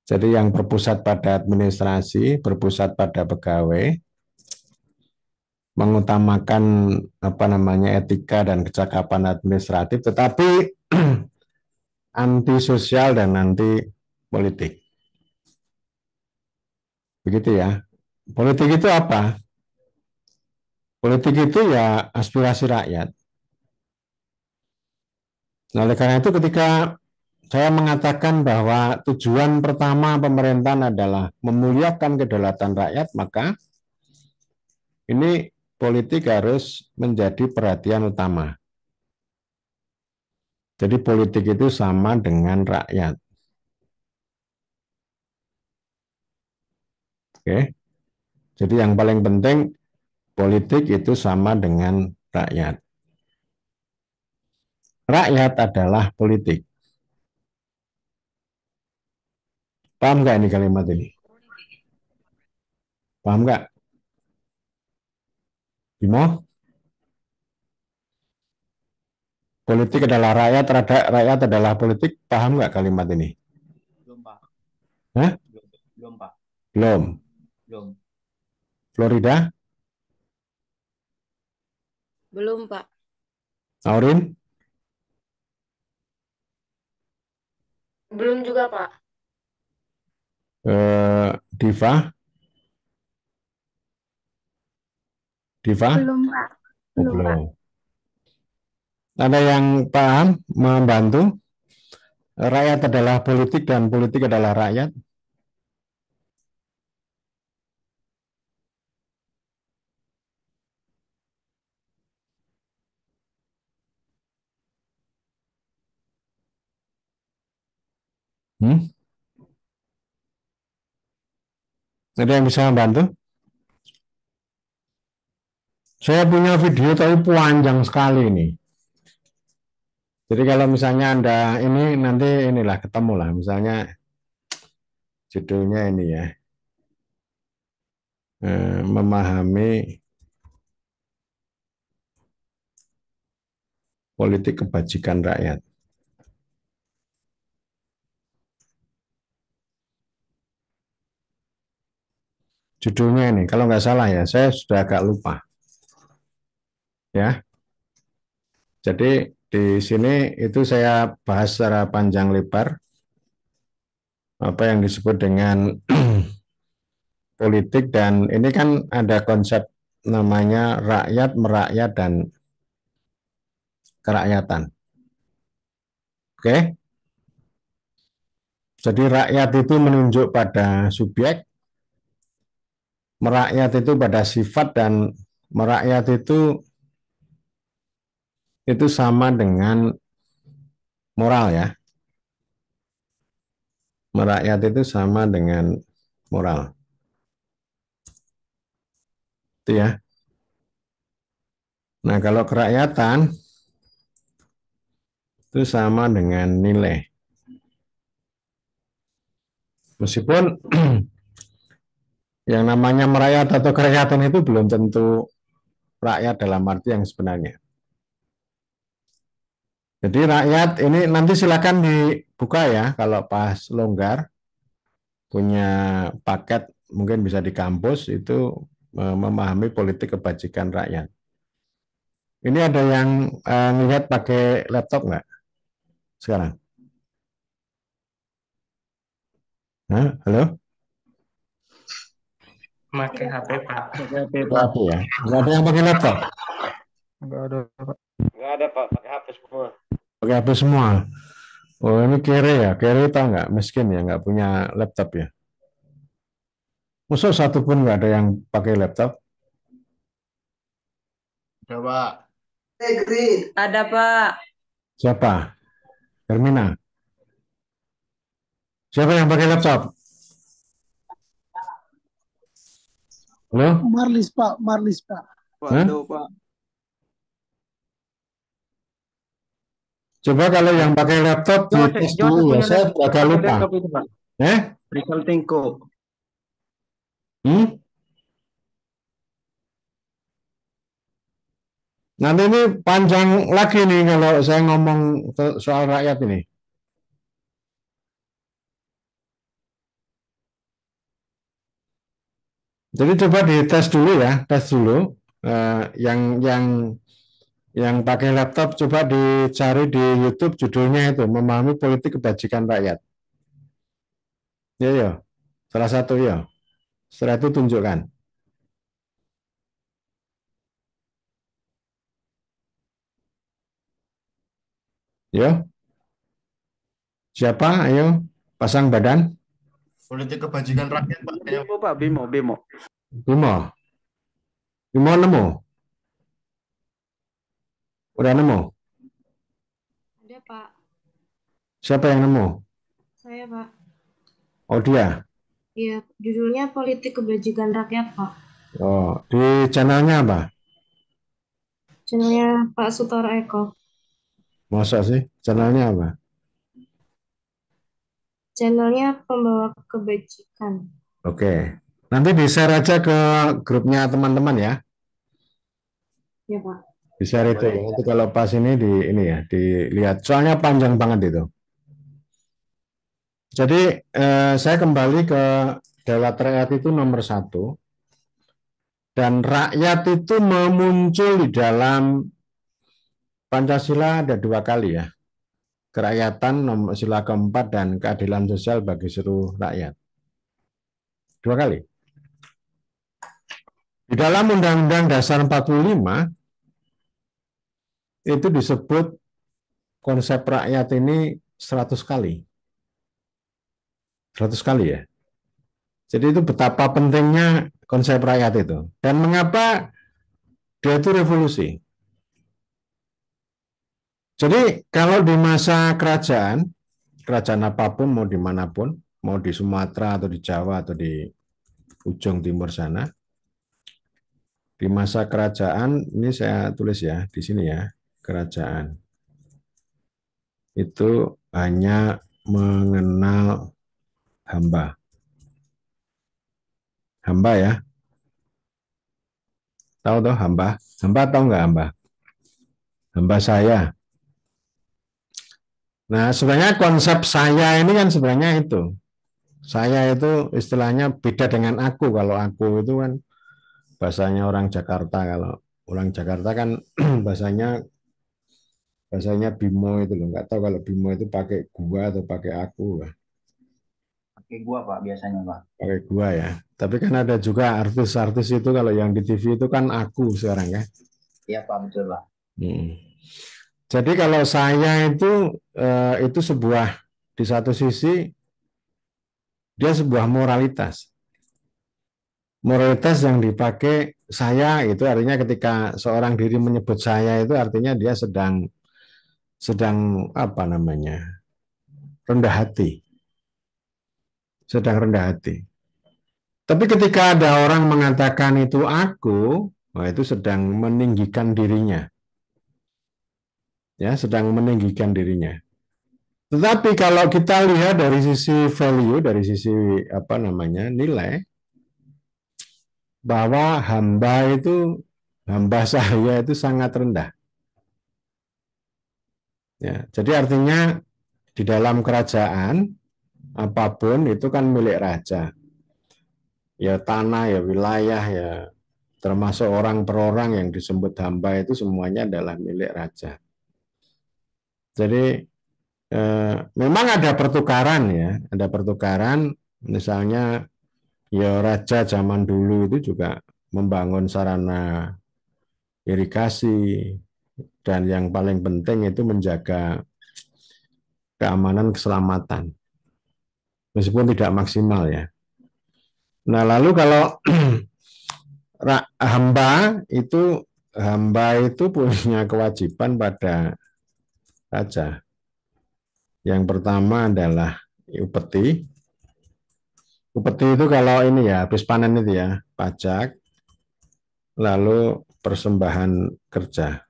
Jadi yang berpusat pada administrasi, berpusat pada pegawai, mengutamakan apa namanya etika dan kecakapan administratif, tetapi anti sosial dan anti politik. Begitu ya. Politik itu apa? Politik itu ya aspirasi rakyat. Nah, oleh karena itu ketika saya mengatakan bahwa tujuan pertama pemerintahan adalah memuliakan kedaulatan rakyat, maka ini politik harus menjadi perhatian utama. Jadi politik itu sama dengan rakyat. Oke. Jadi yang paling penting politik itu sama dengan rakyat. Rakyat adalah politik. Paham nggak ini kalimat ini? Paham nggak? Bimo? Politik adalah rakyat, rakyat adalah politik. Paham nggak kalimat ini? Belum, Pak. Hah? Belum, Pak. Belum. Belum. Florida? Belum, Pak. Aurin? Belum juga, Pak. Diva? Diva? Belum, Pak. Oh, belum. Ada yang paham membantu? Rakyat adalah politik dan politik adalah rakyat. Hmm? Ada yang bisa membantu? Saya punya video tapi panjang sekali ini. Jadi kalau misalnya Anda ini nanti inilah ketemu lah. Misalnya judulnya ini ya. Memahami politik kebajikan rakyat. Judulnya ini, kalau nggak salah ya, saya sudah agak lupa. Ya, jadi di sini itu saya bahas secara panjang lebar apa yang disebut dengan politik, dan ini kan ada konsep namanya rakyat, merakyat, dan kerakyatan. Oke? Jadi rakyat itu menunjuk pada subjek, merakyat itu pada sifat, dan merakyat itu sama dengan moral ya. Merakyat itu sama dengan moral. Itu ya. Nah, kalau kerakyatan itu sama dengan nilai. Meskipun yang namanya merakyat atau kerakyatan itu belum tentu rakyat dalam arti yang sebenarnya. Jadi rakyat ini nanti silakan dibuka ya kalau pas longgar, punya paket mungkin bisa di kampus itu memahami politik kebajikan rakyat. Ini ada yang melihat pakai laptop nggak sekarang? Hah? Halo? Pakai HP, Pak. HP ya? Nggak ada yang pakai laptop? Enggak ada, Pak. Nggak ada, Pak. Pakai HP semua. Pakai HP semua? Oh, ini kere ya? Kere tahu nggak? Miskin ya, nggak punya laptop ya? Masa satu pun nggak ada yang pakai laptop? Coba. Ada, Pak. Siapa? Hermina? Siapa yang pakai laptop? Halo? Marlis Pak, Marlis Pak. Waduh, Pak. Coba kalau yang pakai laptop dites dulu ya, saya agak lupa. Laptop itu, Pak. Eh? Rizal Tengko. Hmm? Nanti ini panjang lagi nih kalau saya ngomong soal rakyat ini. Jadi coba dites dulu ya, tes dulu yang Yang pakai laptop coba dicari di YouTube judulnya itu Memahami Politik Kebajikan Rakyat. Ya, ya. Salah satu ya. Setelah itu tunjukkan. Ya. Siapa? Ayo pasang badan. Politik kebajikan rakyat, Pak. Bimo, Pak, Bimo, Bimo. Bimo. Bimo nemu. Udah nemu. Ada, Pak. Siapa yang nemu? Saya, Pak. Oh, dia. Iya, judulnya Politik Kebajikan Rakyat, Pak. Oh, di channelnya apa? Channelnya Pak Sutoro Eko. Masa sih? Channelnya apa? Channelnya Pembawa Kebajikan. Oke. Nanti di-share aja ke grupnya teman-teman ya. Ya, Pak. Di-share itu. Nanti kalau pas ini ya, dilihat. Soalnya panjang banget itu. Jadi saya kembali ke Dewa Rakyat itu nomor 1. Dan rakyat itu memuncul di dalam Pancasila ada 2 kali ya. Kerakyatan nomor sila keempat dan keadilan sosial bagi seluruh rakyat. 2 kali. Di dalam Undang-Undang Dasar 45 itu disebut konsep rakyat ini 100 kali. 100 kali ya. Jadi itu betapa pentingnya konsep rakyat itu. Dan mengapa dia itu revolusi. Jadi kalau di masa kerajaan apapun mau dimanapun, mau di Sumatera atau di Jawa atau di ujung timur sana, di masa kerajaan, ini saya tulis ya, di sini ya, kerajaan. Itu hanya mengenal hamba. Hamba ya. Tahu toh hamba? Hamba tahu nggak hamba? Hamba saya. Nah, sebenarnya konsep saya ini kan sebenarnya itu. Saya itu istilahnya beda dengan aku. Kalau aku itu kan bahasanya orang Jakarta. Kalau orang Jakarta kan bahasanya Bimo itu loh. Nggak tahu kalau Bimo itu pakai gua atau pakai aku. Pakai gua, Pak, biasanya, Pak. Pakai gua ya. Tapi kan ada juga artis-artis itu kalau yang di TV itu kan aku sekarang ya. Iya, Pak, betul, Pak. Jadi kalau saya itu sebuah, di satu sisi dia sebuah moralitas. Moralitas yang dipakai saya itu artinya ketika seorang diri menyebut saya itu artinya dia sedang apa namanya? Rendah hati. Sedang rendah hati. Tapi ketika ada orang mengatakan itu aku, nah itu sedang meninggikan dirinya. Ya, sedang meninggikan dirinya. Tetapi kalau kita lihat dari sisi value, dari sisi apa namanya nilai, bahwa hamba saya itu sangat rendah. Ya, jadi artinya di dalam kerajaan apapun itu kan milik raja. Ya tanah, ya wilayah, ya termasuk orang per orang yang disebut hamba itu semuanya adalah milik raja. Jadi memang ada pertukaran ya, ada pertukaran misalnya ya raja zaman dulu itu juga membangun sarana irigasi dan yang paling penting itu menjaga keamanan keselamatan meskipun tidak maksimal ya. Nah lalu kalau hamba itu punya kewajiban pada raja. Yang pertama adalah upeti. Upeti itu kalau ini ya habis panen itu ya pajak, lalu persembahan kerja.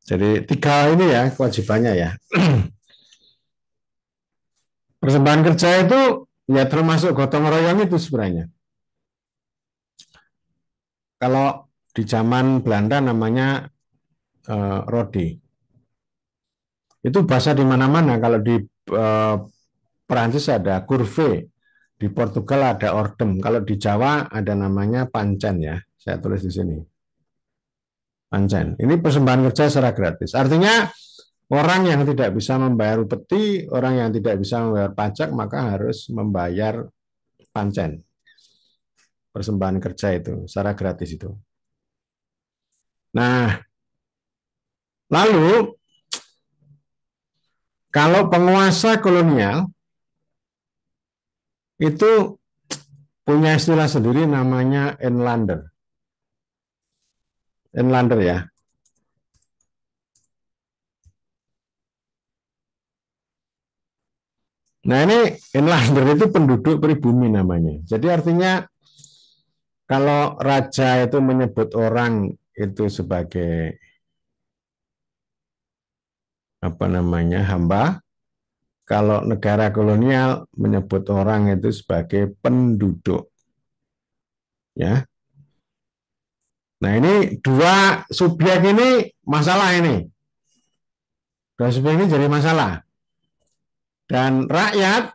Jadi 3 ini ya kewajibannya ya. Persembahan kerja itu ya termasuk gotong royong itu sebenarnya. Kalau di zaman Belanda namanya rodi. Itu bahasa di mana-mana. Kalau di Perancis ada courve. Di Portugal ada ordem. Kalau di Jawa ada namanya pancen ya. Saya tulis di sini. Pancen. Ini persembahan kerja secara gratis. Artinya orang yang tidak bisa membayar upeti, orang yang tidak bisa membayar pajak, maka harus membayar pancen. Persembahan kerja itu, secara gratis itu. Nah, lalu kalau penguasa kolonial itu punya istilah sendiri namanya inlander. Inlander ya. Nah ini inlander itu penduduk pribumi namanya. Jadi artinya kalau raja itu menyebut orang itu sebagai apa namanya hamba, kalau negara kolonial menyebut orang itu sebagai penduduk. Ya. Nah ini dua subjek ini masalah ini. Dua subjek ini jadi masalah. Dan rakyat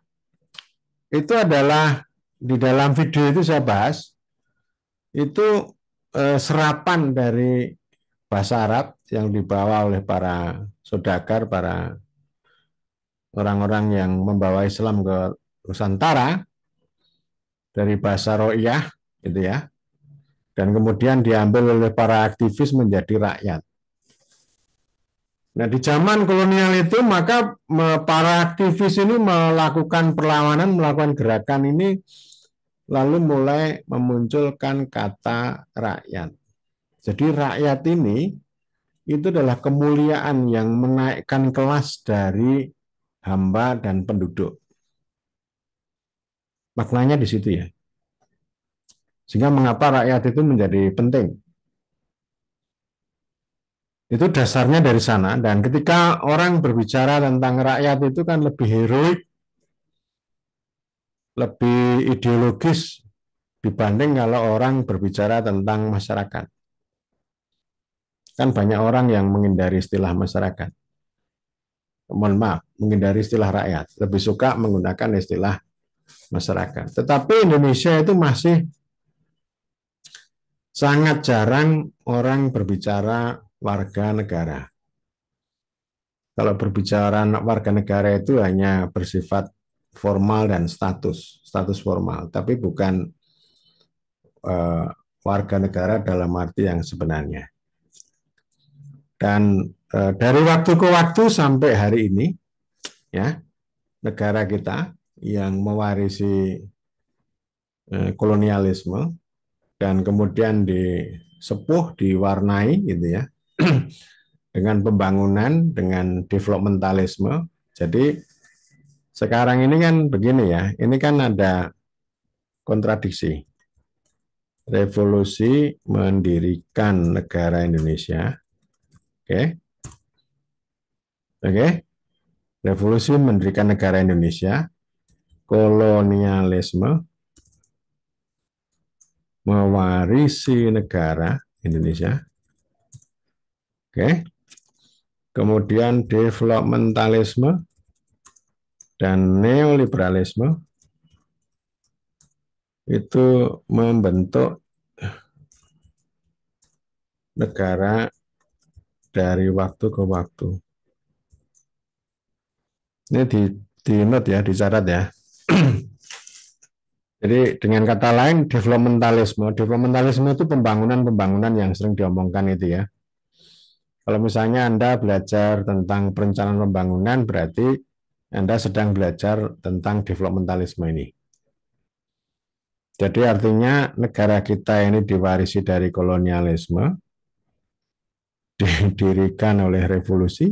itu adalah di dalam video itu saya bahas itu serapan dari bahasa Arab yang dibawa oleh para saudagar, para orang-orang yang membawa Islam ke Nusantara dari bahasa Ro'iyah, gitu ya. Dan kemudian diambil oleh para aktivis menjadi rakyat. Nah, di zaman kolonial itu maka para aktivis ini melakukan perlawanan, melakukan gerakan ini lalu mulai memunculkan kata rakyat. Jadi rakyat ini itu adalah kemuliaan yang menaikkan kelas dari hamba dan penduduk. Maknanya di situ ya. Sehingga mengapa rakyat itu menjadi penting. Itu dasarnya dari sana. Dan ketika orang berbicara tentang rakyat itu kan lebih heroik, lebih ideologis dibanding kalau orang berbicara tentang masyarakat. Kan banyak orang yang menghindari istilah masyarakat. Mohon maaf, menghindari istilah rakyat. Lebih suka menggunakan istilah masyarakat. Tetapi Indonesia itu masih sangat jarang orang berbicara warga negara. Kalau berbicara warga negara itu hanya bersifat formal dan status formal, tapi bukan warga negara dalam arti yang sebenarnya. Dan dari waktu ke waktu sampai hari ini, ya negara kita yang mewarisi kolonialisme dan kemudian disepuh, diwarnai, gitu ya, dengan pembangunan, dengan developmentalisme. Jadi sekarang ini kan begini ya, ini kan ada kontradiksi. Revolusi mendirikan negara Indonesia. Oke. Revolusi mendirikan negara Indonesia, kolonialisme, mewarisi negara Indonesia. Oke. Kemudian developmentalisme dan neoliberalisme itu membentuk negara dari waktu ke waktu. Ini di note ya, dicatat ya. Jadi dengan kata lain developmentalisme itu pembangunan yang sering diomongkan itu ya. Kalau misalnya Anda belajar tentang perencanaan pembangunan, berarti Anda sedang belajar tentang developmentalisme ini. Jadi artinya negara kita ini diwarisi dari kolonialisme, didirikan oleh revolusi,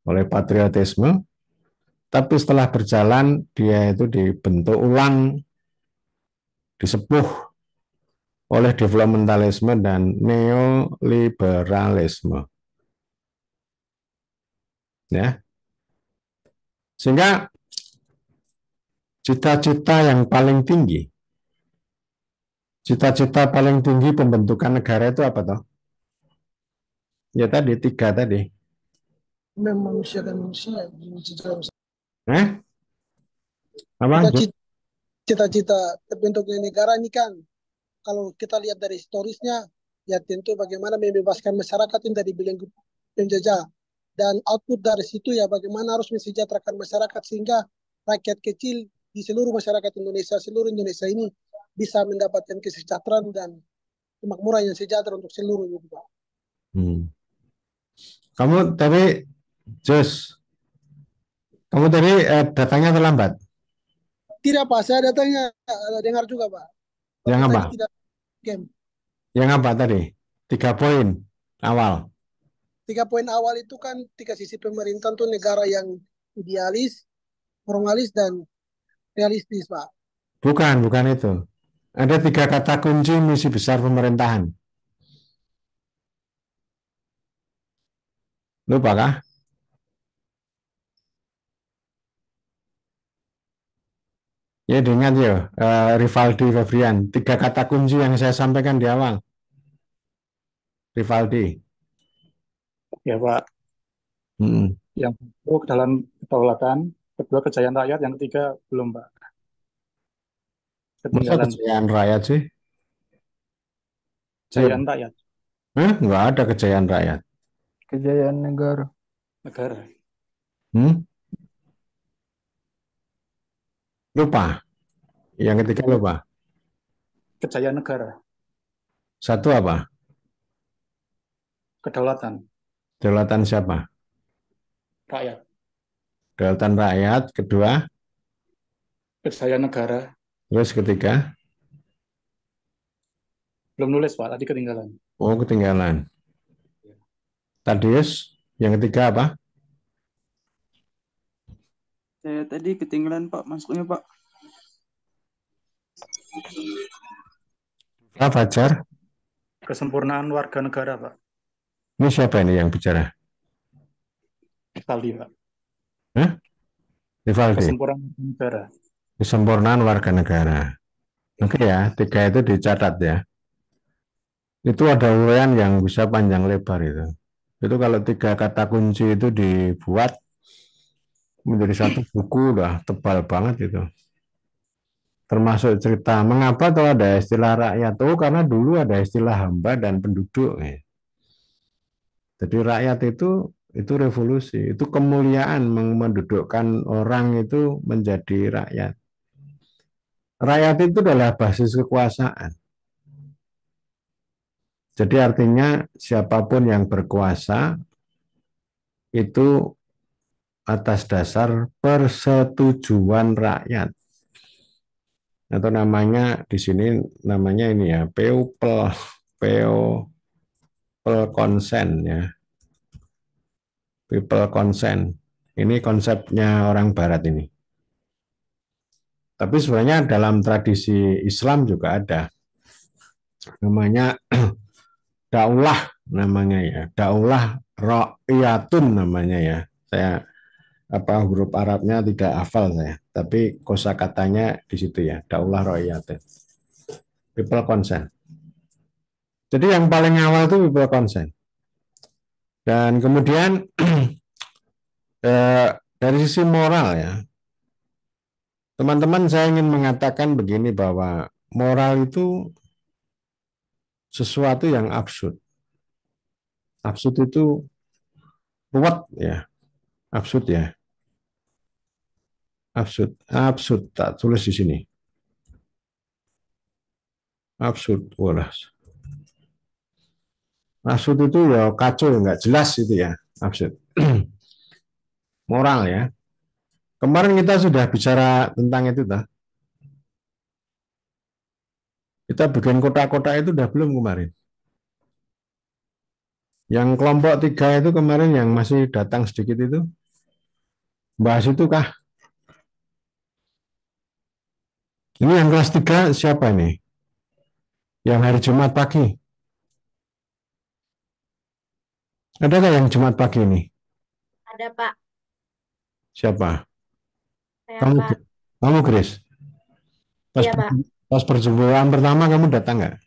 oleh patriotisme, tapi setelah berjalan dia itu dibentuk ulang, disepuh oleh developmentalisme dan neoliberalisme. Ya. Sehingga cita-cita paling tinggi pembentukan negara itu apa toh? Ya tadi 3 tadi. Memanusiakan manusia. Apa? cita-cita terbentuknya negara ini kan, kalau kita lihat dari historisnya, ya tentu bagaimana membebaskan masyarakat ini dari belenggu penjajah. Dan output dari situ ya bagaimana harus mensejahterakan masyarakat sehingga rakyat kecil di seluruh masyarakat Indonesia, seluruh Indonesia ini bisa mendapatkan kesejahteraan dan kemakmuran yang sejahtera untuk seluruh Pak. Hmm. Kamu tadi, Jos, kamu tadi datangnya terlambat. Tidak Pak, saya datangnya dengar juga Pak. Yang Bapak apa? tadi tidak game. Yang apa tadi? 3 poin awal. 3 poin awal itu kan 3 sisi pemerintahan tuh negara yang idealis, formalis, dan realistis, Pak. Bukan itu. Ada 3 kata kunci misi besar pemerintahan. Lupa kah? Ya diingat ya, Rivaldi Febrian. 3 kata kunci yang saya sampaikan di awal. Rivaldi. Ya Pak, Hmm. yang satu dalam kedaulatan, kedua kejayaan rakyat, yang ketiga belum Pak, Masa ketinggalan kejayaan rakyat sih? kejayaan rakyat, Nggak ada kejayaan rakyat. Kejayaan negara. negara, Hmm? Lupa. Yang ketiga lupa. kejayaan negara, Satu apa? kedaulatan Kedaulatan siapa? rakyat, Kedaulatan rakyat. Kedua. kejayaan negara, Terus ketiga. belum nulis Pak, tadi ketinggalan. Oh, ketinggalan. Tadius. Yang ketiga apa? Saya tadi ketinggalan Pak, masuknya Pak. Pak Fajar. Kesempurnaan warga negara Pak, Ini siapa ini yang bicara? Rivaldi Pak, Rivaldi. kesempurnaan negara, Kesempurnaan warga negara. Oke ya, 3 itu dicatat ya. Itu ada uraian yang bisa panjang lebar itu. Itu kalau 3 kata kunci itu dibuat menjadi satu buku udah tebal banget itu. Termasuk cerita mengapa tuh ada istilah rakyat. Oh, karena dulu ada istilah hamba dan penduduk. Jadi rakyat itu revolusi, itu kemuliaan mendudukkan orang itu menjadi rakyat. Rakyat itu adalah basis kekuasaan. Jadi artinya siapapun yang berkuasa itu atas dasar persetujuan rakyat. Atau namanya di sini namanya ini ya, people consent ya. People consent. Ini konsepnya orang barat ini. Tapi sebenarnya dalam tradisi Islam juga ada. Namanya daulah namanya ya. Daulah ra'iyatun namanya ya. Saya huruf Arabnya tidak hafal saya, tapi kosakatanya di situ ya, daulah ra'iyatun. People consent. Jadi yang paling awal itu people consent. Dan kemudian dari sisi moral ya, teman-teman, saya ingin mengatakan begini bahwa moral itu sesuatu yang absurd. Absurd itu ruwet ya, absurd ya. Absurd tak tulis di sini. Absurd, wala. Absurd itu ya kacau, nggak jelas itu ya, absurd. Moral ya. Kemarin kita sudah bicara tentang itu, dah. Kita bikin kotak-kotak itu udah belum kemarin. Yang kelompok 3 itu kemarin yang masih datang sedikit itu, bahas itu kah? Ini yang kelas 3 siapa nih? Yang hari Jumat pagi. Adakah yang Jumat pagi ini? Ada Pak. Siapa? Saya Kamu, Pak. kamu Grace? Iya Pak. Pas perjumpaan pertama kamu datang nggak?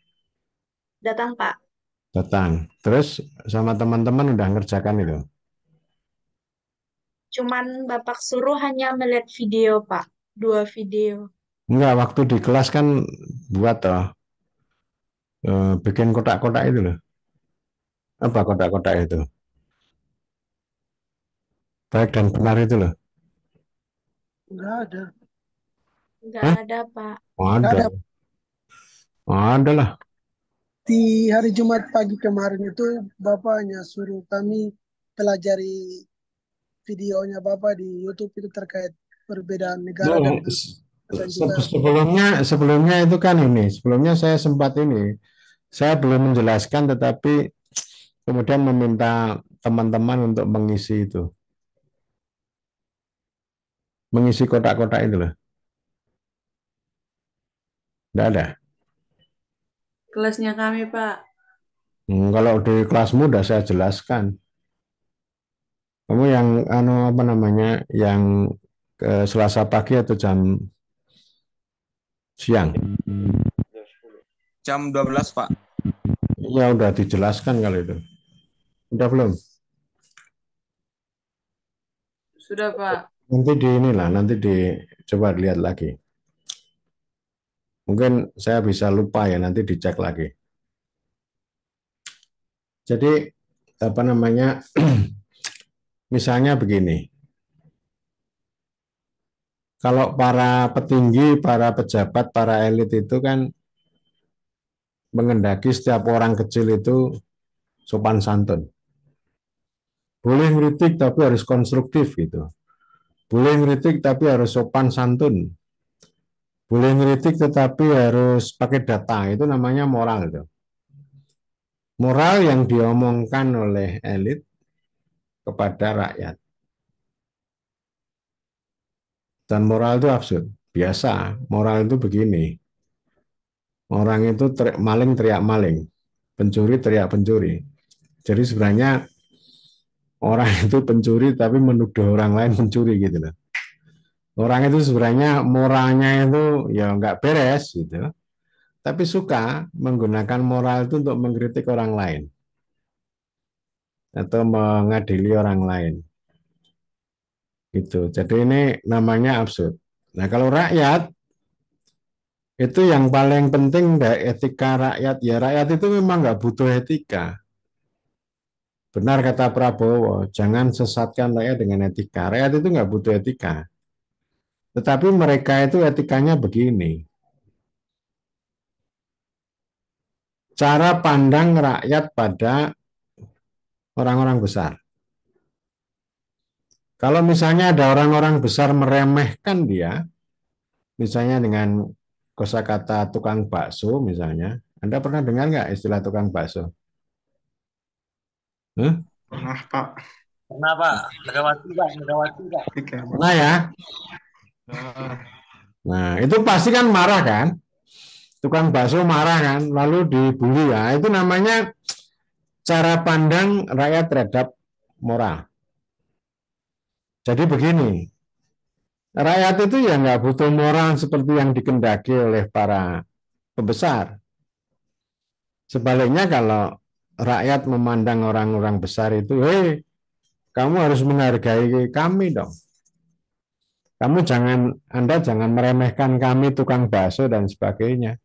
Datang Pak. Datang. Terus sama teman-teman udah ngerjakan itu? Cuman Bapak suruh hanya melihat video Pak. 2 video. Enggak, waktu di kelas kan buat toh, bikin kotak-kotak itu loh. Apa kotak-kotak itu? Baik dan benar itu loh. Enggak ada. Nggak Hah? ada, Pak. Enggak Ada. ada. Ada lah. Di hari Jumat pagi kemarin itu Bapak hanya suruh kami pelajari videonya Bapak di YouTube itu terkait perbedaan negara Nah, dan bahasa juga. sebelumnya itu kan ini, sebelumnya saya sempat ini, saya belum menjelaskan tetapi kemudian meminta teman-teman untuk mengisi itu, mengisi kotak-kotak itu loh. Tidak ada. Kelasnya kami, Pak. Kalau di kelasmu udah saya jelaskan. Kamu yang apa namanya, yang Selasa pagi atau jam siang? Jam 12, Pak. Ya udah dijelaskan kalau itu. Udah belum? Sudah, Pak. Nanti di inilah, nanti coba lihat lagi. Mungkin saya bisa lupa ya, nanti dicek lagi. Jadi apa namanya? Misalnya begini. Kalau para petinggi, para pejabat, para elit itu kan mengendaki setiap orang kecil itu sopan santun. Boleh ngeritik tapi harus konstruktif gitu. Boleh ngeritik tapi harus sopan santun. Boleh ngeritik tetapi harus pakai data. Itu namanya moral itu. Moral yang diomongkan oleh elit kepada rakyat. Dan moral itu absurd. Biasa, moral itu begini. Orang itu maling teriak maling, pencuri teriak pencuri. Jadi sebenarnya orang itu pencuri tapi menuduh orang lain mencuri gitu loh. Orang itu sebenarnya moralnya itu ya nggak beres gitu. Tapi suka menggunakan moral itu untuk mengkritik orang lain atau mengadili orang lain. Gitu. Jadi ini namanya absurd. Nah, kalau rakyat itu yang paling penting dari etika rakyat. Ya rakyat itu memang nggak butuh etika. Benar kata Prabowo, jangan sesatkan rakyat dengan etika. Rakyat itu nggak butuh etika. Tetapi mereka itu etikanya begini. Cara pandang rakyat pada orang-orang besar. Kalau misalnya ada orang-orang besar meremehkan dia, misalnya dengan kosakata tukang bakso misalnya, Anda pernah dengar nggak istilah tukang bakso? Pernah, Pak. Pernah Pak, Megawati Pak, Megawati Pak. Pernah ya? Nah, itu pasti kan marah kan? Tukang bakso marah kan, lalu dibully ya. Itu namanya cara pandang rakyat terhadap moral. Jadi begini, rakyat itu ya nggak butuh moral seperti yang dikendaki oleh para pembesar. Sebaliknya kalau rakyat memandang orang-orang besar itu, hei, kamu harus menghargai kami dong. Anda jangan meremehkan kami tukang bakso dan sebagainya.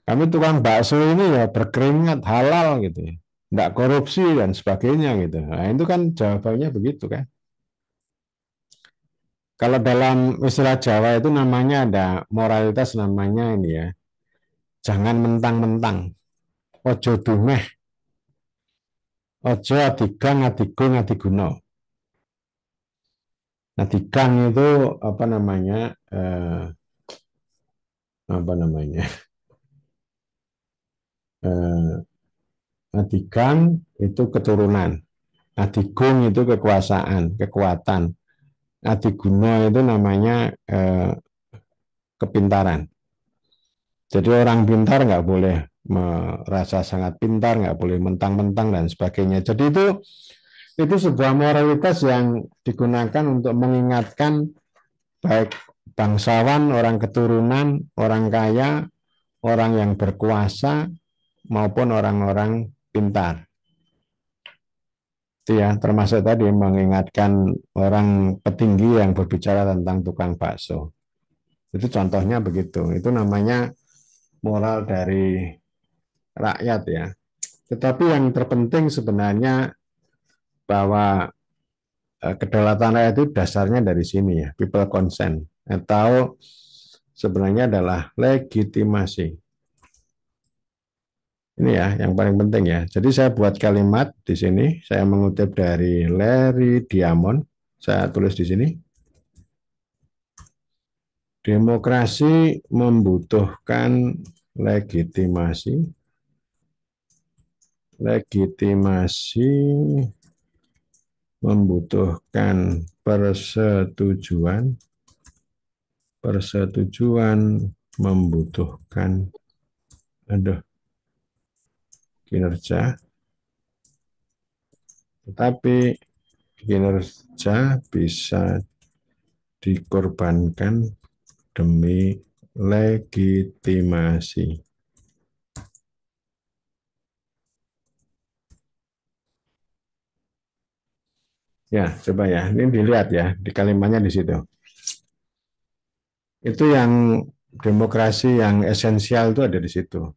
Kami tukang bakso ini ya berkeringat halal gitu ya, nggak korupsi dan sebagainya gitu. Nah itu kan jawabannya begitu kan. Kalau dalam istilah Jawa itu namanya ada moralitas namanya ini ya, jangan mentang-mentang, ojo dumeh, ojo adigang adigung adiguno. Adigang itu apa namanya? Apa namanya? Adigang itu keturunan, adigung itu kekuasaan, kekuatan, adiguno itu namanya kepintaran. Jadi orang pintar nggak boleh merasa sangat pintar, nggak boleh mentang-mentang dan sebagainya. Jadi itu sebuah moralitas yang digunakan untuk mengingatkan baik bangsawan, orang keturunan, orang kaya, orang yang berkuasa maupun orang-orang pintar. Itu ya, termasuk tadi mengingatkan orang petinggi yang berbicara tentang tukang bakso. Itu contohnya begitu. Itu namanya moral dari rakyat ya. Tetapi yang terpenting sebenarnya bahwa kedaulatan rakyat itu dasarnya dari sini ya, people consent, atau sebenarnya adalah legitimasi. Ini ya yang paling penting ya. Jadi saya buat kalimat di sini, saya mengutip dari Larry Diamond, saya tulis di sini. Demokrasi membutuhkan legitimasi. Legitimasi membutuhkan persetujuan. Persetujuan membutuhkan kinerja. Tetapi kinerja bisa dikorbankan demi legitimasi. Ya, coba ya. Ini dilihat ya, di kalimatnya di situ. Itu yang demokrasi yang esensial itu ada di situ.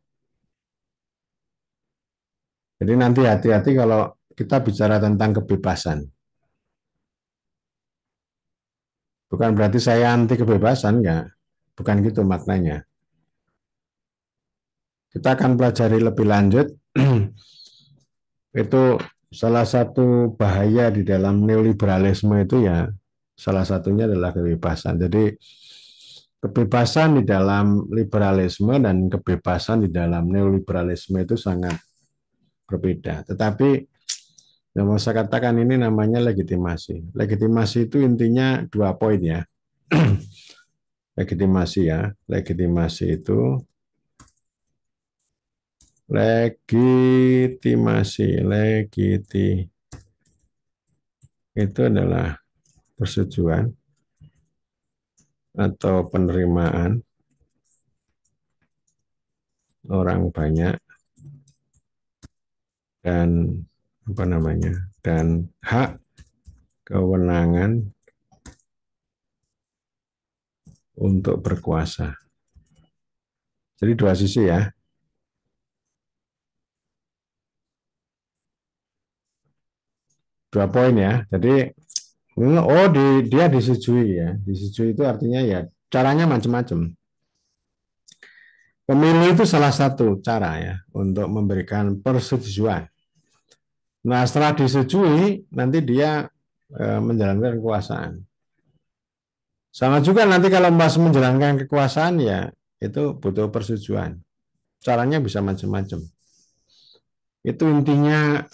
Jadi nanti hati-hati kalau kita bicara tentang kebebasan. Bukan berarti saya anti kebebasan, enggak. Bukan gitu maknanya. Kita akan pelajari lebih lanjut. Itu salah satu bahaya di dalam neoliberalisme itu ya, salah satunya adalah kebebasan. Jadi kebebasan di dalam liberalisme dan kebebasan di dalam neoliberalisme itu sangat berbeda. Tetapi yang mau saya katakan ini namanya legitimasi. Legitimasi itu intinya 2 poin ya. Legitimasi ya. Legitimasi itu itu adalah persetujuan atau penerimaan orang banyak dan dan hak kewenangan untuk berkuasa. Jadi 2 sisi ya. 2 poin ya. Jadi dia disetujui ya. Disetujui itu artinya ya caranya macam-macam. Pemilu itu salah satu cara ya untuk memberikan persetujuan. Nah, setelah disetujui, nanti dia menjalankan kekuasaan. Sama juga nanti kalau Mas menjalankan kekuasaan ya itu butuh persetujuan. Caranya bisa macam-macam. Itu intinya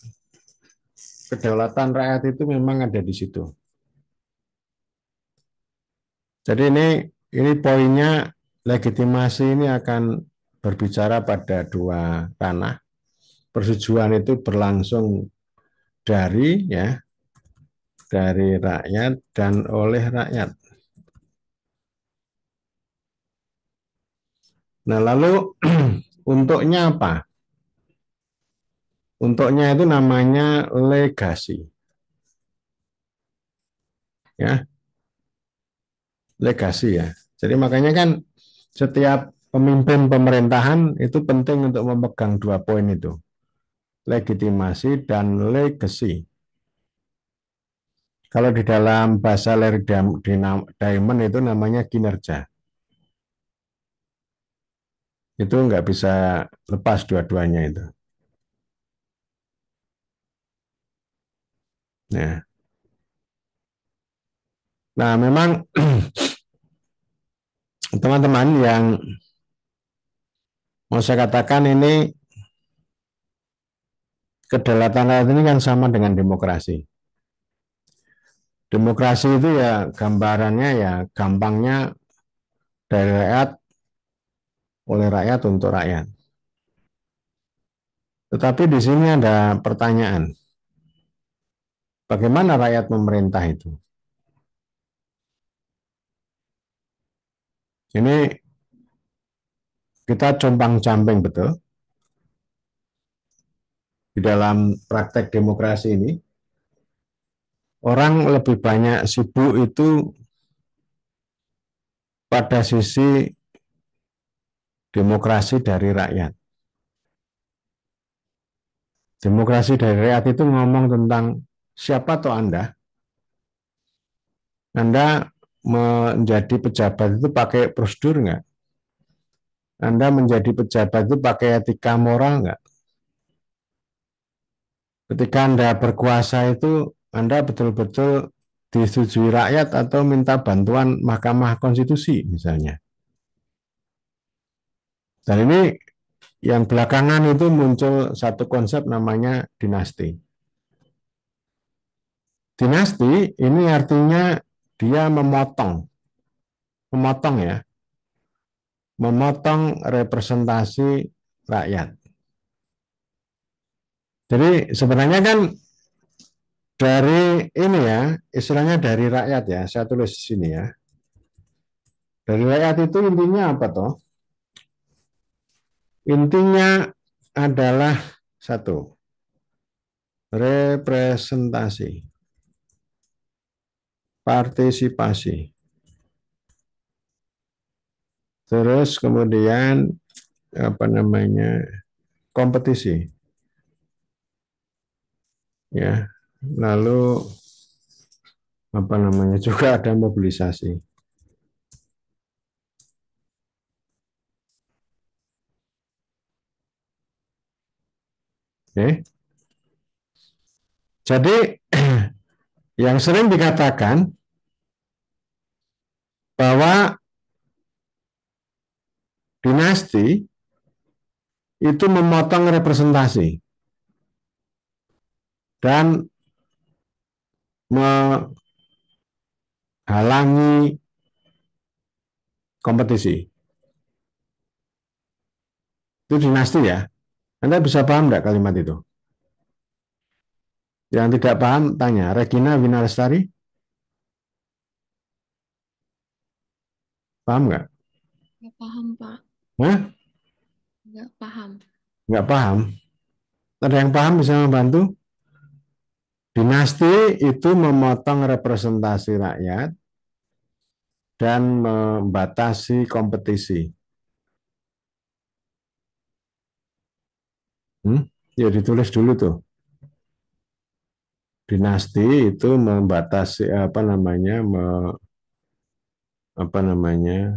kedaulatan rakyat itu memang ada di situ. Jadi ini poinnya, legitimasi ini akan berbicara pada 2 ranah. Persetujuan itu berlangsung dari rakyat dan oleh rakyat. Nah, lalu untuknya apa? Untuknya itu namanya legasi. Ya. Legasi ya. Jadi makanya kan setiap pemimpin pemerintahan itu penting untuk memegang 2 poin itu. Legitimasi dan legasi. Kalau di dalam bahasa Larry Diamond itu namanya kinerja. Itu nggak bisa lepas dua-duanya itu. Nah, memang teman-teman yang mau saya katakan ini kedaulatan rakyat ini kan sama dengan demokrasi. Demokrasi itu ya gambarannya ya gampangnya dari rakyat, oleh rakyat, untuk rakyat. Tetapi di sini ada pertanyaan. Bagaimana rakyat memerintah itu? Ini kita compang-camping betul. Di dalam praktek demokrasi ini, orang lebih banyak sibuk itu pada sisi demokrasi dari rakyat. Demokrasi dari rakyat itu ngomong tentang siapa toh Anda? Anda menjadi pejabat itu pakai prosedur nggak? Anda menjadi pejabat itu pakai etika moral nggak? Ketika Anda berkuasa itu, Anda betul-betul disetujui rakyat atau minta bantuan Mahkamah Konstitusi misalnya. Dan ini yang belakangan itu muncul satu konsep namanya dinasti. Dinasti ini artinya dia memotong ya, memotong representasi rakyat. Jadi sebenarnya kan dari ini ya, istilahnya dari rakyat ya, saya tulis di sini ya. Dari rakyat itu intinya apa toh? Intinya adalah satu, representasi, partisipasi. Terus kemudian apa namanya? Kompetisi. Ya. Lalu apa namanya? Juga ada mobilisasi. Oke. Jadi yang sering dikatakan bahwa dinasti itu memotong representasi dan menghalangi kompetisi. Itu dinasti ya. Anda bisa paham nggak kalimat itu? Yang tidak paham tanya. Regina Winalestari? Paham nggak? Nggak paham, Pak. Hah? Nggak paham. Nggak paham? Ada yang paham bisa membantu? Dinasti itu memotong representasi rakyat dan membatasi kompetisi. Ya ditulis dulu tuh. Dinasti itu membatasi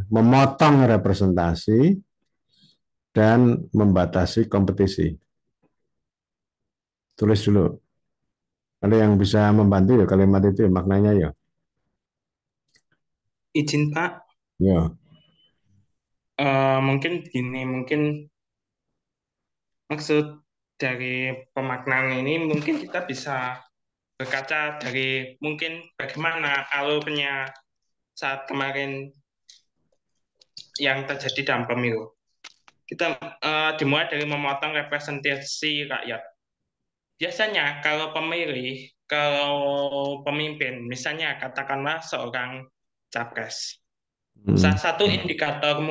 memotong representasi dan membatasi kompetisi. Tulis dulu. Ada yang bisa membantu ya kalimat itu ya, maknanya ya. Izin Pak, Ya. mungkin gini, mungkin maksud dari pemaknaan ini mungkin kita bisa berkaca dari mungkin bagaimana alurnya saat kemarin yang terjadi dalam pemilu. Kita dimulai dari memotong representasi rakyat. Biasanya kalau pemimpin, misalnya katakanlah seorang capres, salah satu indikator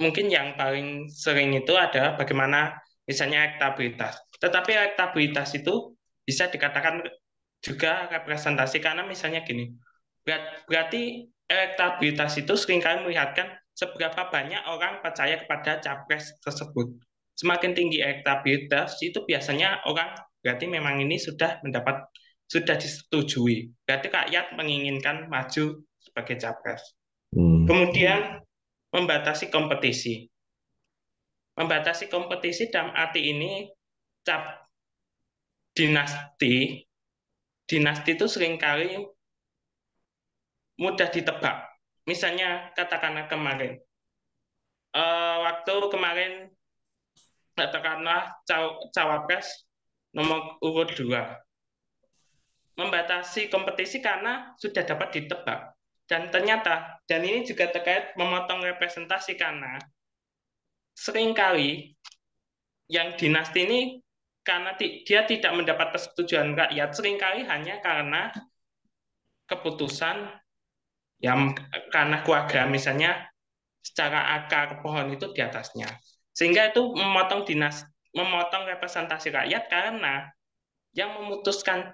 mungkin yang paling sering itu adalah bagaimana misalnya elektabilitas. Tetapi elektabilitas itu bisa dikatakan juga representasi karena misalnya gini, berarti elektabilitas itu seringkali melihatkan seberapa banyak orang percaya kepada capres tersebut. Semakin tinggi elektabilitas itu biasanya orang berarti memang ini sudah disetujui. Berarti rakyat menginginkan maju sebagai capres. Kemudian membatasi kompetisi. Membatasi kompetisi dalam arti ini dinasti itu seringkali mudah ditebak. Misalnya katakanlah kemarin, waktu kemarin katakanlah cawapres nomor urut 2 membatasi kompetisi karena sudah dapat ditebak. Dan ternyata, dan ini juga terkait memotong representasi karena seringkali yang dinasti ini karena dia tidak mendapat persetujuan rakyat, seringkali hanya karena keputusan yang karena keluarga misalnya secara akar pohon itu di atasnya. Sehingga itu memotong representasi rakyat karena yang memutuskan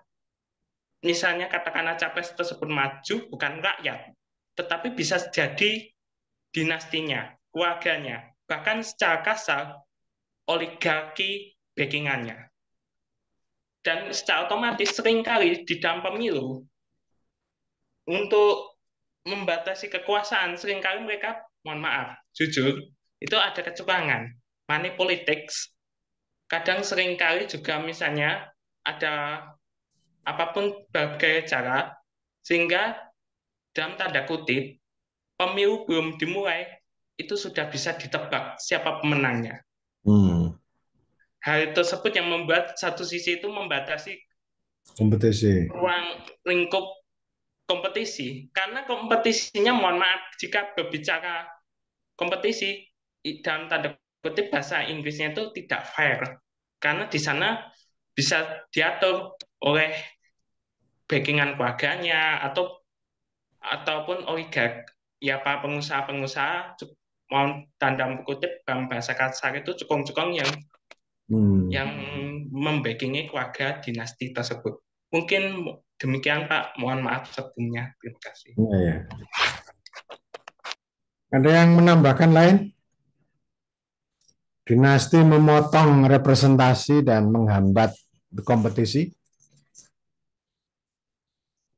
misalnya katakanlah capres tersebut maju bukan rakyat, tetapi bisa jadi dinastinya, keluarganya, bahkan secara kasar oligarki backingannya. Dan secara otomatis seringkali di dalam pemilu untuk membatasi kekuasaan seringkali mereka, mohon maaf, jujur, itu ada kecurangan, money politics. Kadang seringkali juga misalnya ada apapun berbagai cara sehingga dalam tanda kutip pemilu belum dimulai itu sudah bisa ditebak siapa pemenangnya. Hal tersebut yang membuat satu sisi itu membatasi Kompetisi. ruang lingkup kompetisi. Karena kompetisinya, mohon maaf, jika berbicara kompetisi dalam tanda kutip bahasa Inggrisnya itu tidak fair. Karena di sana bisa diatur oleh backingan keluarganya ataupun oligark. Ya, para pengusaha-pengusaha, mau tanda kutip dalam bahasa kasar itu cukong-cukong yang membackingi keluarga dinasti tersebut. Mungkin demikian Pak, mohon maaf sebelumnya. Terima kasih. Ya. Ada yang menambahkan lain? Dinasti memotong representasi dan menghambat kompetisi,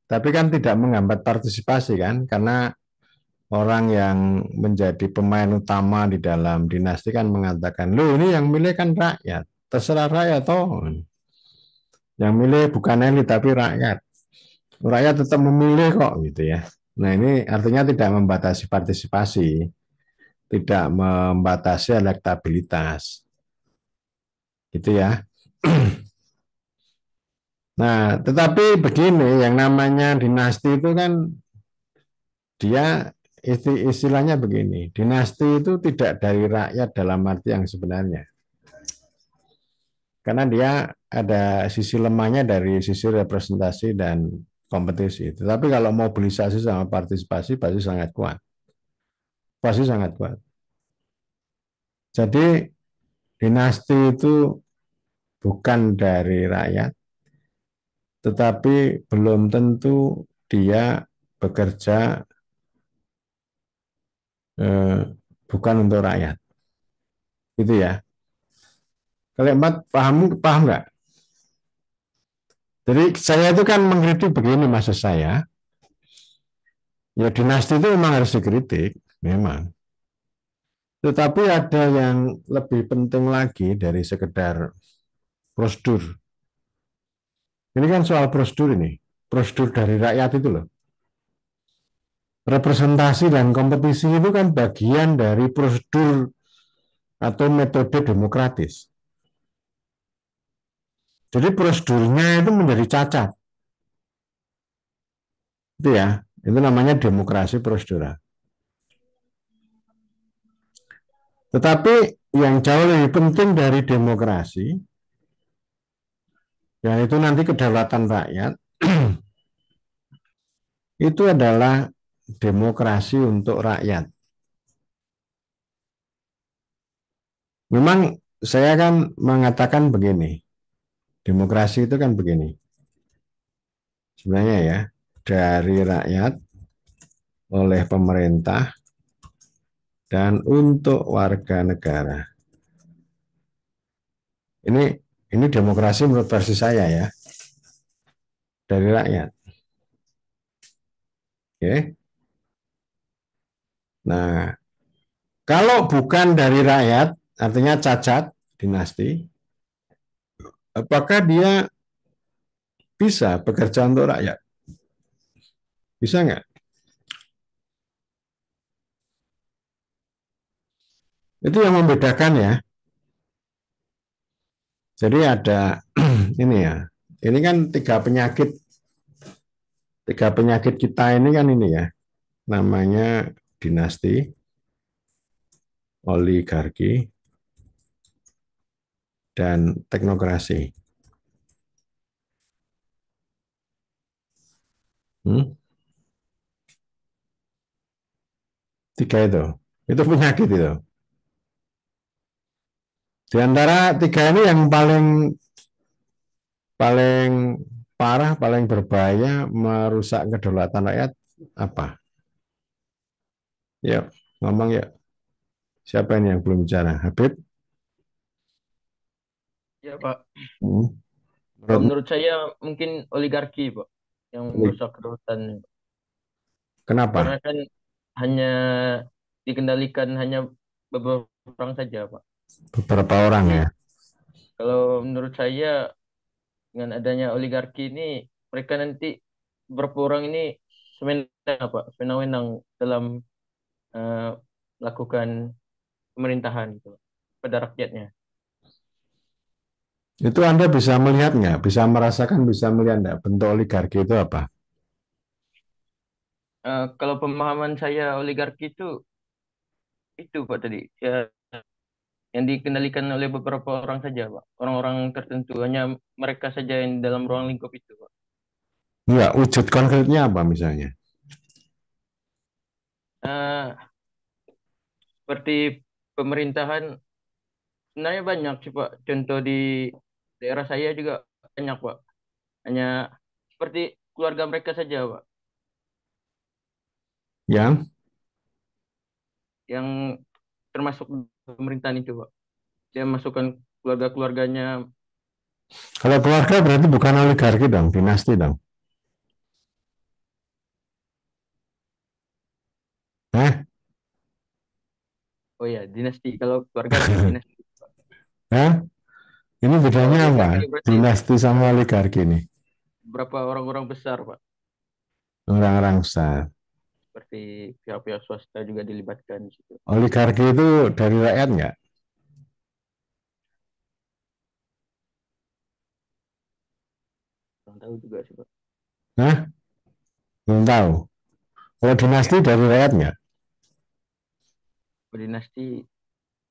tapi kan tidak menghambat partisipasi kan, karena orang yang menjadi pemain utama di dalam dinasti kan mengatakan, loh ini yang milih kan rakyat, terserah rakyat toh. Yang milih bukan elit tapi rakyat. Rakyat tetap memilih kok gitu ya. Nah ini artinya tidak membatasi partisipasi, tidak membatasi elektabilitas. Gitu ya. Nah, tetapi begini, yang namanya dinasti itu kan dia istilahnya begini, dinasti itu tidak dari rakyat dalam arti yang sebenarnya. Karena dia ada sisi lemahnya dari sisi representasi dan kompetisi. Tetapi kalau mobilisasi sama partisipasi pasti sangat kuat. Pasti sangat kuat. Jadi dinasti itu bukan dari rakyat, tetapi belum tentu dia bekerja bukan untuk rakyat. Itu ya. Kalimat paham nggak? Jadi saya itu kan mengkritik begini maksud saya. Ya dinasti itu memang harus dikritik, memang. Tetapi ada yang lebih penting lagi dari sekedar prosedur. Ini kan soal prosedur ini. Prosedur dari rakyat itu loh. Representasi dan kompetisi itu kan bagian dari prosedur atau metode demokratis. Jadi prosedurnya itu menjadi cacat. Itu ya, itu namanya demokrasi prosedural. Tetapi yang jauh lebih penting dari demokrasi, yaitu nanti kedaulatan rakyat, itu adalah demokrasi untuk rakyat. Memang saya kan mengatakan begini, demokrasi itu kan begini. Sebenarnya ya, dari rakyat, oleh pemerintah, dan untuk warga negara. Ini demokrasi menurut versi saya ya, dari rakyat. Oke. Nah, kalau bukan dari rakyat, artinya cacat dinasti, apakah dia bisa bekerja untuk rakyat? Bisa nggak? Itu yang membedakan ya. Jadi ada ini ya. Ini kan tiga penyakit kita ini kan ini ya. Namanya dinasti, oligarki, dan teknokrasi. Tiga itu penyakit itu. Di antara tiga ini yang paling parah, paling berbahaya, merusak kedaulatan rakyat apa? Ya, Ngomong ya. Siapa ini yang belum bicara? Habib? Ya Pak, Hmm. kalau Menurutmu? menurut saya mungkin oligarki Pak yang merusak kedaulatan. Karena Kenapa? kan hanya dikendalikan hanya beberapa orang saja Pak. Beberapa orang Jadi ya. kalau menurut saya dengan adanya oligarki ini mereka nanti beberapa orang ini semena Pak, semena-wenang dalam eh, melakukan pemerintahan gitu Pak, pada rakyatnya. Itu Anda bisa melihat nggak? Bisa merasakan, bisa melihat nggak bentuk oligarki itu apa? Kalau pemahaman saya oligarki itu Pak tadi ya yang dikendalikan oleh beberapa orang saja Pak, orang-orang tertentu hanya mereka saja yang dalam ruang lingkup itu Pak. Enggak, wujud konkretnya apa misalnya? Eh, Seperti pemerintahan sebenarnya banyak sih Pak. Contoh di daerah saya juga banyak Pak. Hanya seperti keluarga mereka saja Pak. Yang Yang termasuk pemerintahan itu Pak. Dia masukkan keluarga-keluarganya. kalau keluarga berarti bukan oligarki dong, dinasti dong. Eh? Oh ya, dinasti. Kalau keluarga bukan dinasti. Eh? Ini Kalau bedanya apa? oligarki berarti Dinasti sama oligarki ini. berapa orang-orang besar Pak. Orang-orang besar. Seperti pihak-pihak swasta juga dilibatkan di situ. Oligarki itu dari rakyat nggak? Kurang tahu juga sih Pak. Hah? Belum tahu. Kalau dinasti dari rakyat nggak? Kalau dinasti,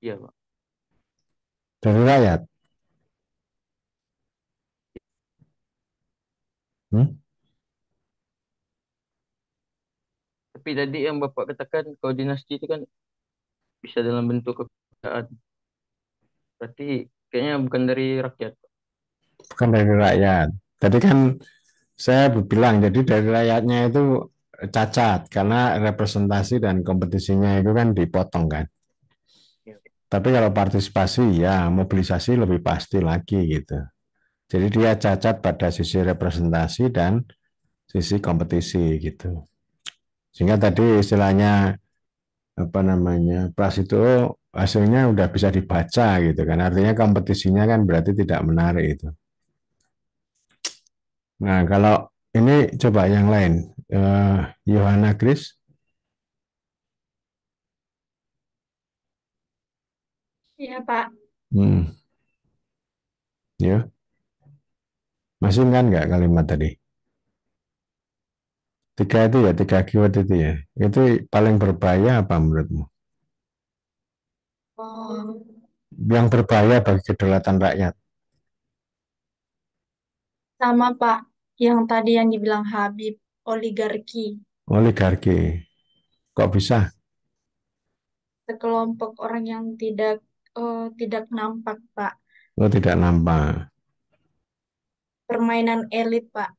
iya Pak. Dari rakyat. Hmm? Tapi tadi yang Bapak katakan kalau dinasti itu kan bisa dalam bentuk kekayaan. Berarti kayaknya bukan dari rakyat. Bukan dari rakyat. Tadi kan saya bilang, jadi dari rakyatnya itu cacat karena representasi dan kompetisinya itu kan dipotong kan. Ya. Tapi kalau partisipasi ya mobilisasi lebih pasti lagi gitu. Jadi dia cacat pada sisi representasi dan sisi kompetisi gitu. Sehingga tadi istilahnya apa namanya pras itu hasilnya udah bisa dibaca gitu kan. Artinya kompetisinya kan berarti tidak menarik itu. Nah kalau ini coba yang lain, Yohana Chris. Iya, Pak. Hmm, ya, masih kan nggak kalimat tadi? Tiga itu ya, tiga keyword itu ya. Itu paling berbahaya apa menurutmu? Oh, Yang berbahaya bagi kedaulatan rakyat. sama Pak. Yang tadi yang dibilang Habib, oligarki. Oligarki. Kok bisa? Sekelompok orang yang tidak nampak, Pak. Oh, tidak nampak. Permainan elit, Pak.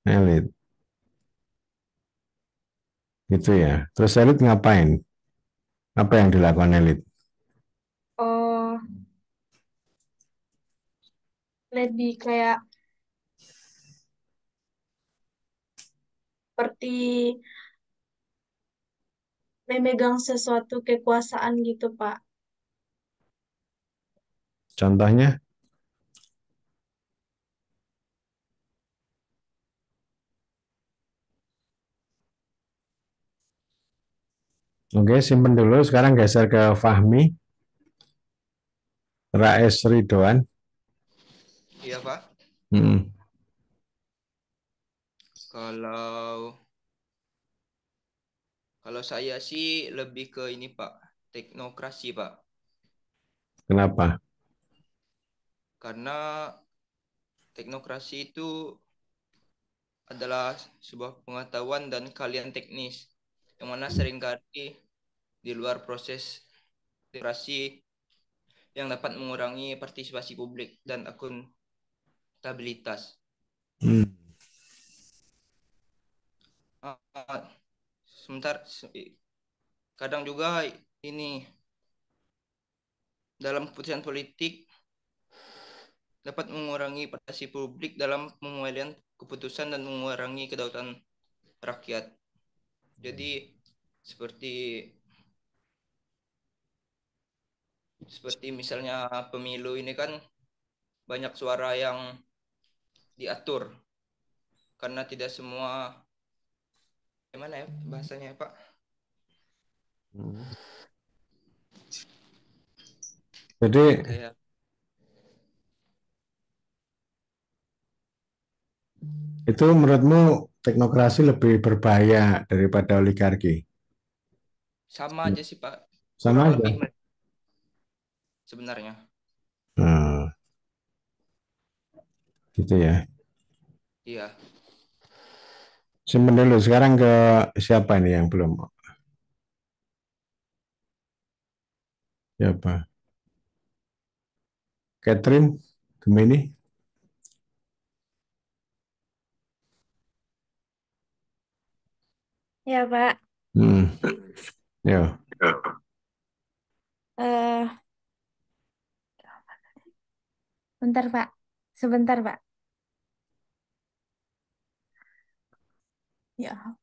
Elit. Gitu ya. Terus elit ngapain? Apa yang dilakukan elit? Oh, lebih kayak seperti memegang sesuatu kekuasaan gitu, Pak. Contohnya? Oke, simpen dulu. Sekarang geser ke Fahmi. Rais Ridwan. Iya, Pak. Hmm. Kalau kalau saya sih lebih ke ini, Pak. Teknokrasi, Pak. Kenapa? Karena teknokrasi itu adalah sebuah pengetahuan dan keahlian teknis yang mana seringkali di luar proses demokrasi yang dapat mengurangi partisipasi publik dan akuntabilitas. Hmm. Ah, sebentar, kadang juga ini dalam keputusan politik dapat mengurangi partisipasi publik dalam pengambilan keputusan dan mengurangi kedaulatan rakyat. Jadi seperti misalnya pemilu ini kan banyak suara yang diatur karena tidak semua gimana ya bahasanya Pak? Jadi Kayak itu menurutmu teknokrasi lebih berbahaya daripada oligarki? sama aja sih Pak, Sama kurang aja. lebih sebenarnya. Nah, gitu ya. Iya. Simpen dulu. Sekarang ke siapa ini yang belum? Siapa? Catherine, Gemini. Ya, Pak. Yo. Eh, bentar, Pak. Sebentar, Pak. Ya.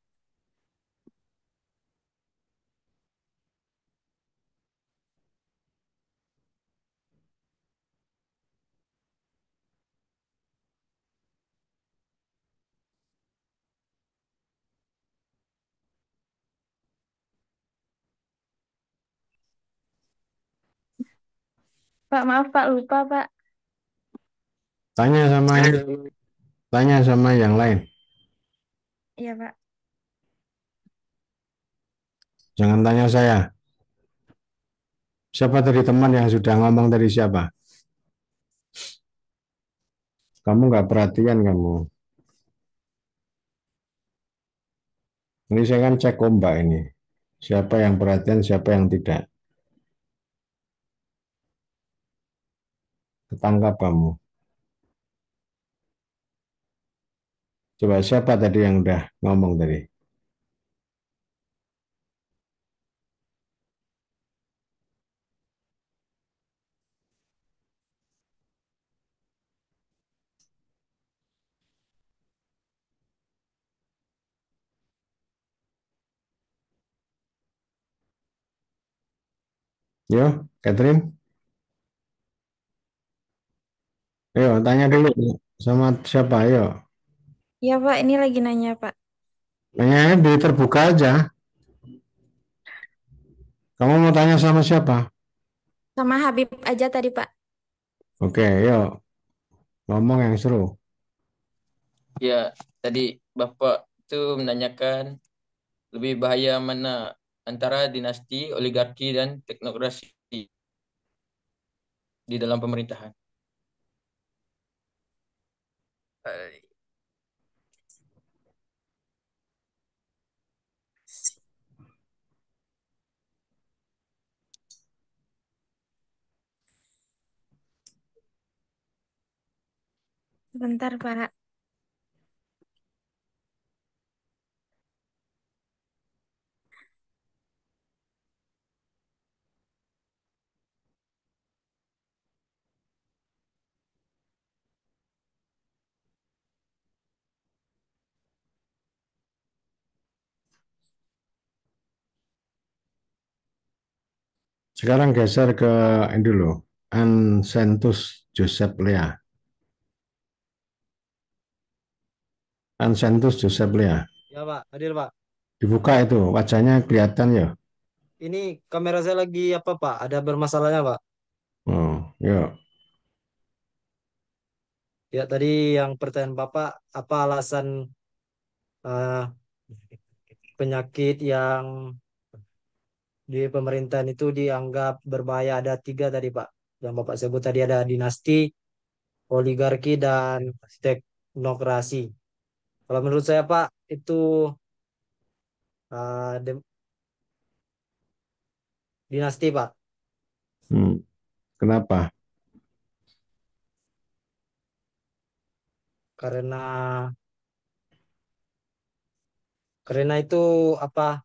Pak, maaf, Pak. Lupa, Pak. Tanya sama yang lain. Iya, Pak. Jangan tanya saya. Siapa tadi teman yang sudah ngomong tadi siapa? Kamu nggak perhatian kamu. Ini saya kan cek ombak ini. Siapa yang perhatian, siapa yang tidak. Ketangkap kamu. Coba siapa tadi yang udah ngomong tadi? Yo, Catherine. Ayo, tanya dulu sama siapa, ayo. Iya, Pak. Ini lagi nanya, Pak. Tanya di terbuka aja. Kamu mau tanya sama siapa? Sama Habib aja tadi, Pak. Oke, yuk. Ngomong yang seru. Ya, tadi Bapak itu menanyakan lebih bahaya mana antara dinasti, oligarki, dan teknokrasi di dalam pemerintahan. Eh, Sebentar, Pak. Sekarang geser ke ini dulu. Ancentus Joseph Lea. Ancentus Joseph Lea. Ya Pak, hadir Pak. Dibuka itu, wajahnya kelihatan ya. Ini kamera saya lagi apa Pak? Ada bermasalahnya Pak? Oh, yuk. Ya tadi yang pertanyaan Bapak, apa alasan eh, penyakit yang di pemerintahan itu dianggap berbahaya? Ada tiga tadi Pak. Yang Bapak sebut tadi ada dinasti, oligarki, dan teknokrasi. Kalau menurut saya Pak, itu dinasti Pak. Kenapa? Karena karena itu apa?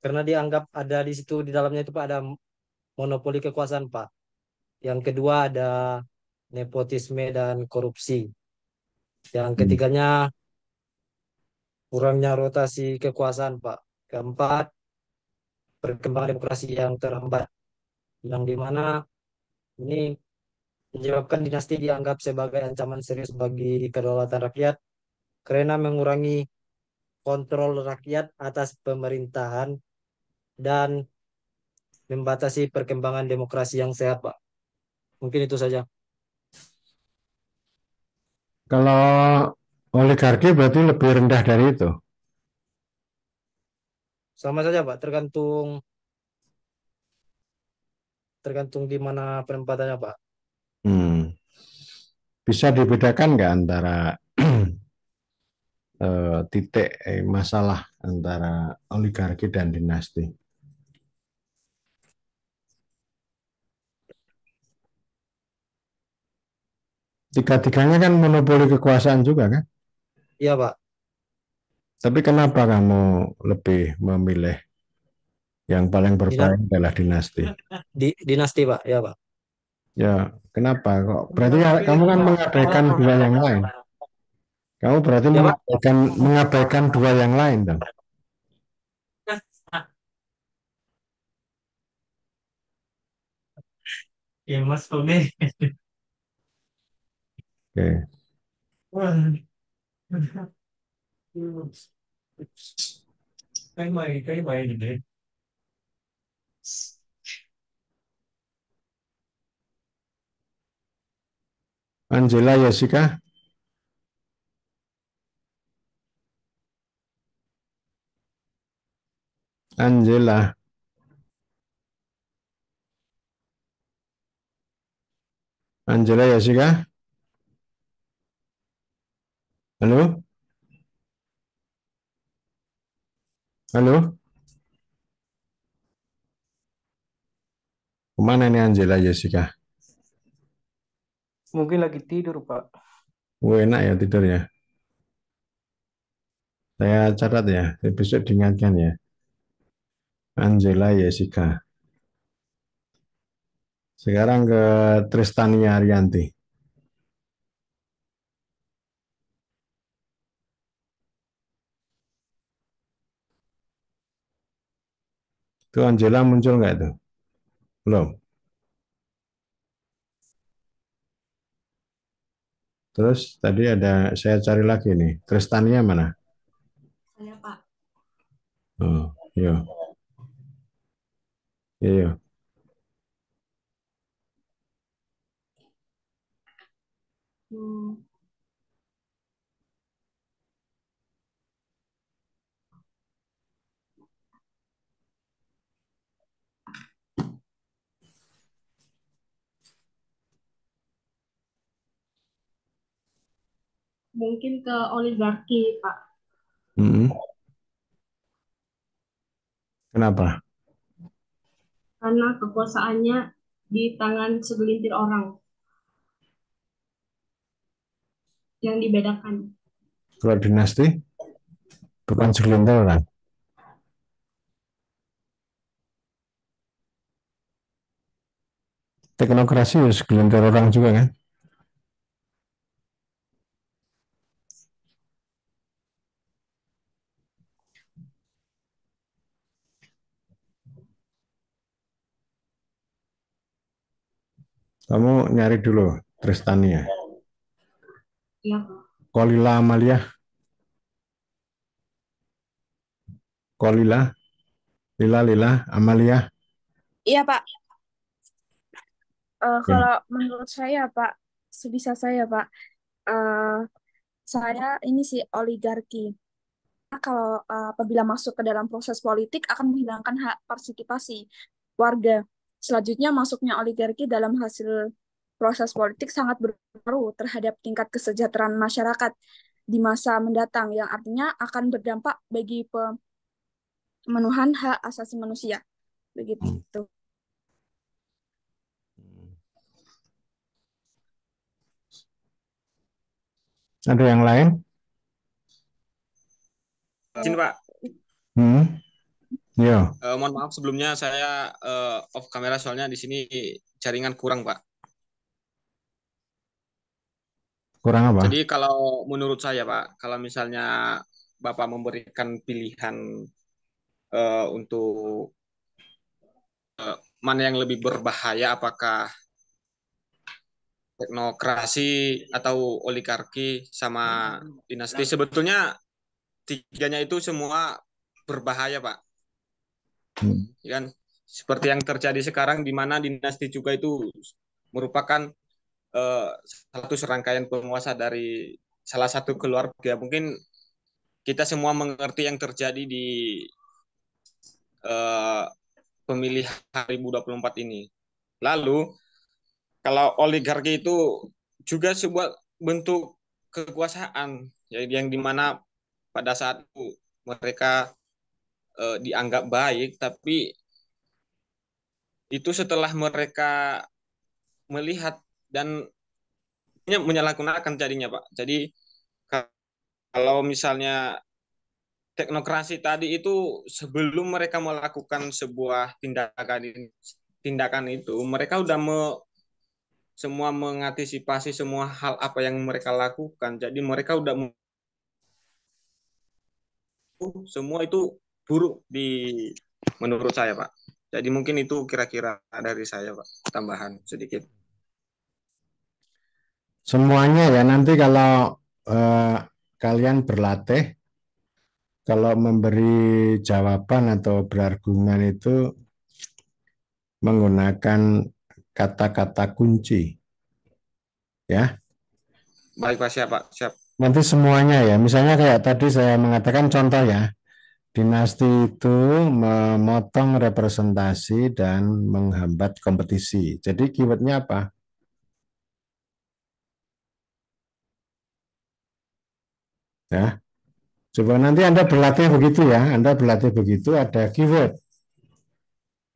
karena dianggap ada di situ di dalamnya itu Pak ada monopoli kekuasaan Pak. Yang kedua ada nepotisme dan korupsi. Yang ketiganya kurangnya rotasi kekuasaan Pak. Keempat, perkembangan demokrasi yang terhambat, yang dimana ini menyebabkan dinasti dianggap sebagai ancaman serius bagi kedaulatan rakyat karena mengurangi kontrol rakyat atas pemerintahan dan membatasi perkembangan demokrasi yang sehat, Pak. Mungkin itu saja. Kalau oligarki berarti lebih rendah dari itu. Sama saja, Pak. Tergantung di mana penempatannya, Pak. Bisa dibedakan nggak antara titik masalah antara oligarki dan dinasti? Tiga-tiganya kan monopoli kekuasaan juga kan? Iya, Pak. Tapi kenapa kamu lebih memilih yang paling berbahaya adalah dinasti? Dinasti, Pak. Ya, Pak. Ya, kenapa kok? Berarti kamu kan mengabaikan dua yang lain. Kamu berarti Ya, Pak. mengabaikan dua yang lain dong. Ya, Mas Tommy. Oke. Cái mày để Angela Jessica, Angela, Angela Jessica, halo, halo, kemana nih Angela Jessica? Mungkin lagi tidur, Pak. Enak ya tidur ya. Saya catat ya, besok diingatkan ya. Angela Jessica. Sekarang ke Tristania Arianti. Itu Angela muncul nggak itu? Belum. Terus tadi ada saya cari lagi nih. Tristania mana? Saya, Pak. Oh, iya. Iya. Hmm. Mungkin ke oligarki, Pak. Kenapa? Karena kekuasaannya di tangan segelintir orang yang dibedakan. Kalau dinasti bukan segelintir orang. Teknokrasi ya segelintir orang juga kan? Kamu nyari dulu Tristania. Iya, Pak. Kolila Amalia. Kolila. Lila Amalia. Iya, Pak. Ya. Kalau menurut saya, Pak, sebisa saya, Pak, eh, saya ini sih oligarki. Kalau apabila masuk ke dalam proses politik akan menghilangkan hak partisipasi warga. Selanjutnya, masuknya oligarki dalam hasil proses politik sangat berpengaruh terhadap tingkat kesejahteraan masyarakat di masa mendatang, yang artinya akan berdampak bagi pemenuhan hak asasi manusia. Begitu. Ada yang lain? Izin, Pak. Yo, Mohon maaf sebelumnya saya off kamera soalnya di sini jaringan kurang, Pak. kurang apa? Jadi kalau menurut saya, Pak, kalau misalnya Bapak memberikan pilihan untuk mana yang lebih berbahaya, apakah teknokrasi atau oligarki sama dinasti, sebetulnya tiganya itu semua berbahaya, Pak. Ya kan? Seperti yang terjadi sekarang di mana dinasti juga itu merupakan satu serangkaian penguasa dari salah satu keluarga. Mungkin kita semua mengerti yang terjadi di eh, pemilihan 2024 ini. Lalu, kalau oligarki itu juga sebuah bentuk kekuasaan, ya, yang dimana pada saat itu mereka dianggap baik, tapi itu setelah mereka melihat dan menyalahgunakan jadinya, Pak. Jadi kalau misalnya teknokrasi tadi itu sebelum mereka melakukan sebuah tindakan itu mereka udah semua mengantisipasi semua hal apa yang mereka lakukan. Jadi mereka udah semua itu buruk di menurut saya, Pak. Jadi mungkin itu kira-kira dari saya, Pak, tambahan sedikit. Semuanya ya nanti kalau kalian berlatih, kalau memberi jawaban atau berargumen itu menggunakan kata-kata kunci, ya. Baik, Pak, siap, Pak. Siap. Nanti semuanya ya, misalnya kayak tadi saya mengatakan contoh ya, dinasti itu memotong representasi dan menghambat kompetisi. Jadi keywordnya apa? Ya, coba nanti Anda berlatih begitu ya, Anda berlatih begitu ada keyword.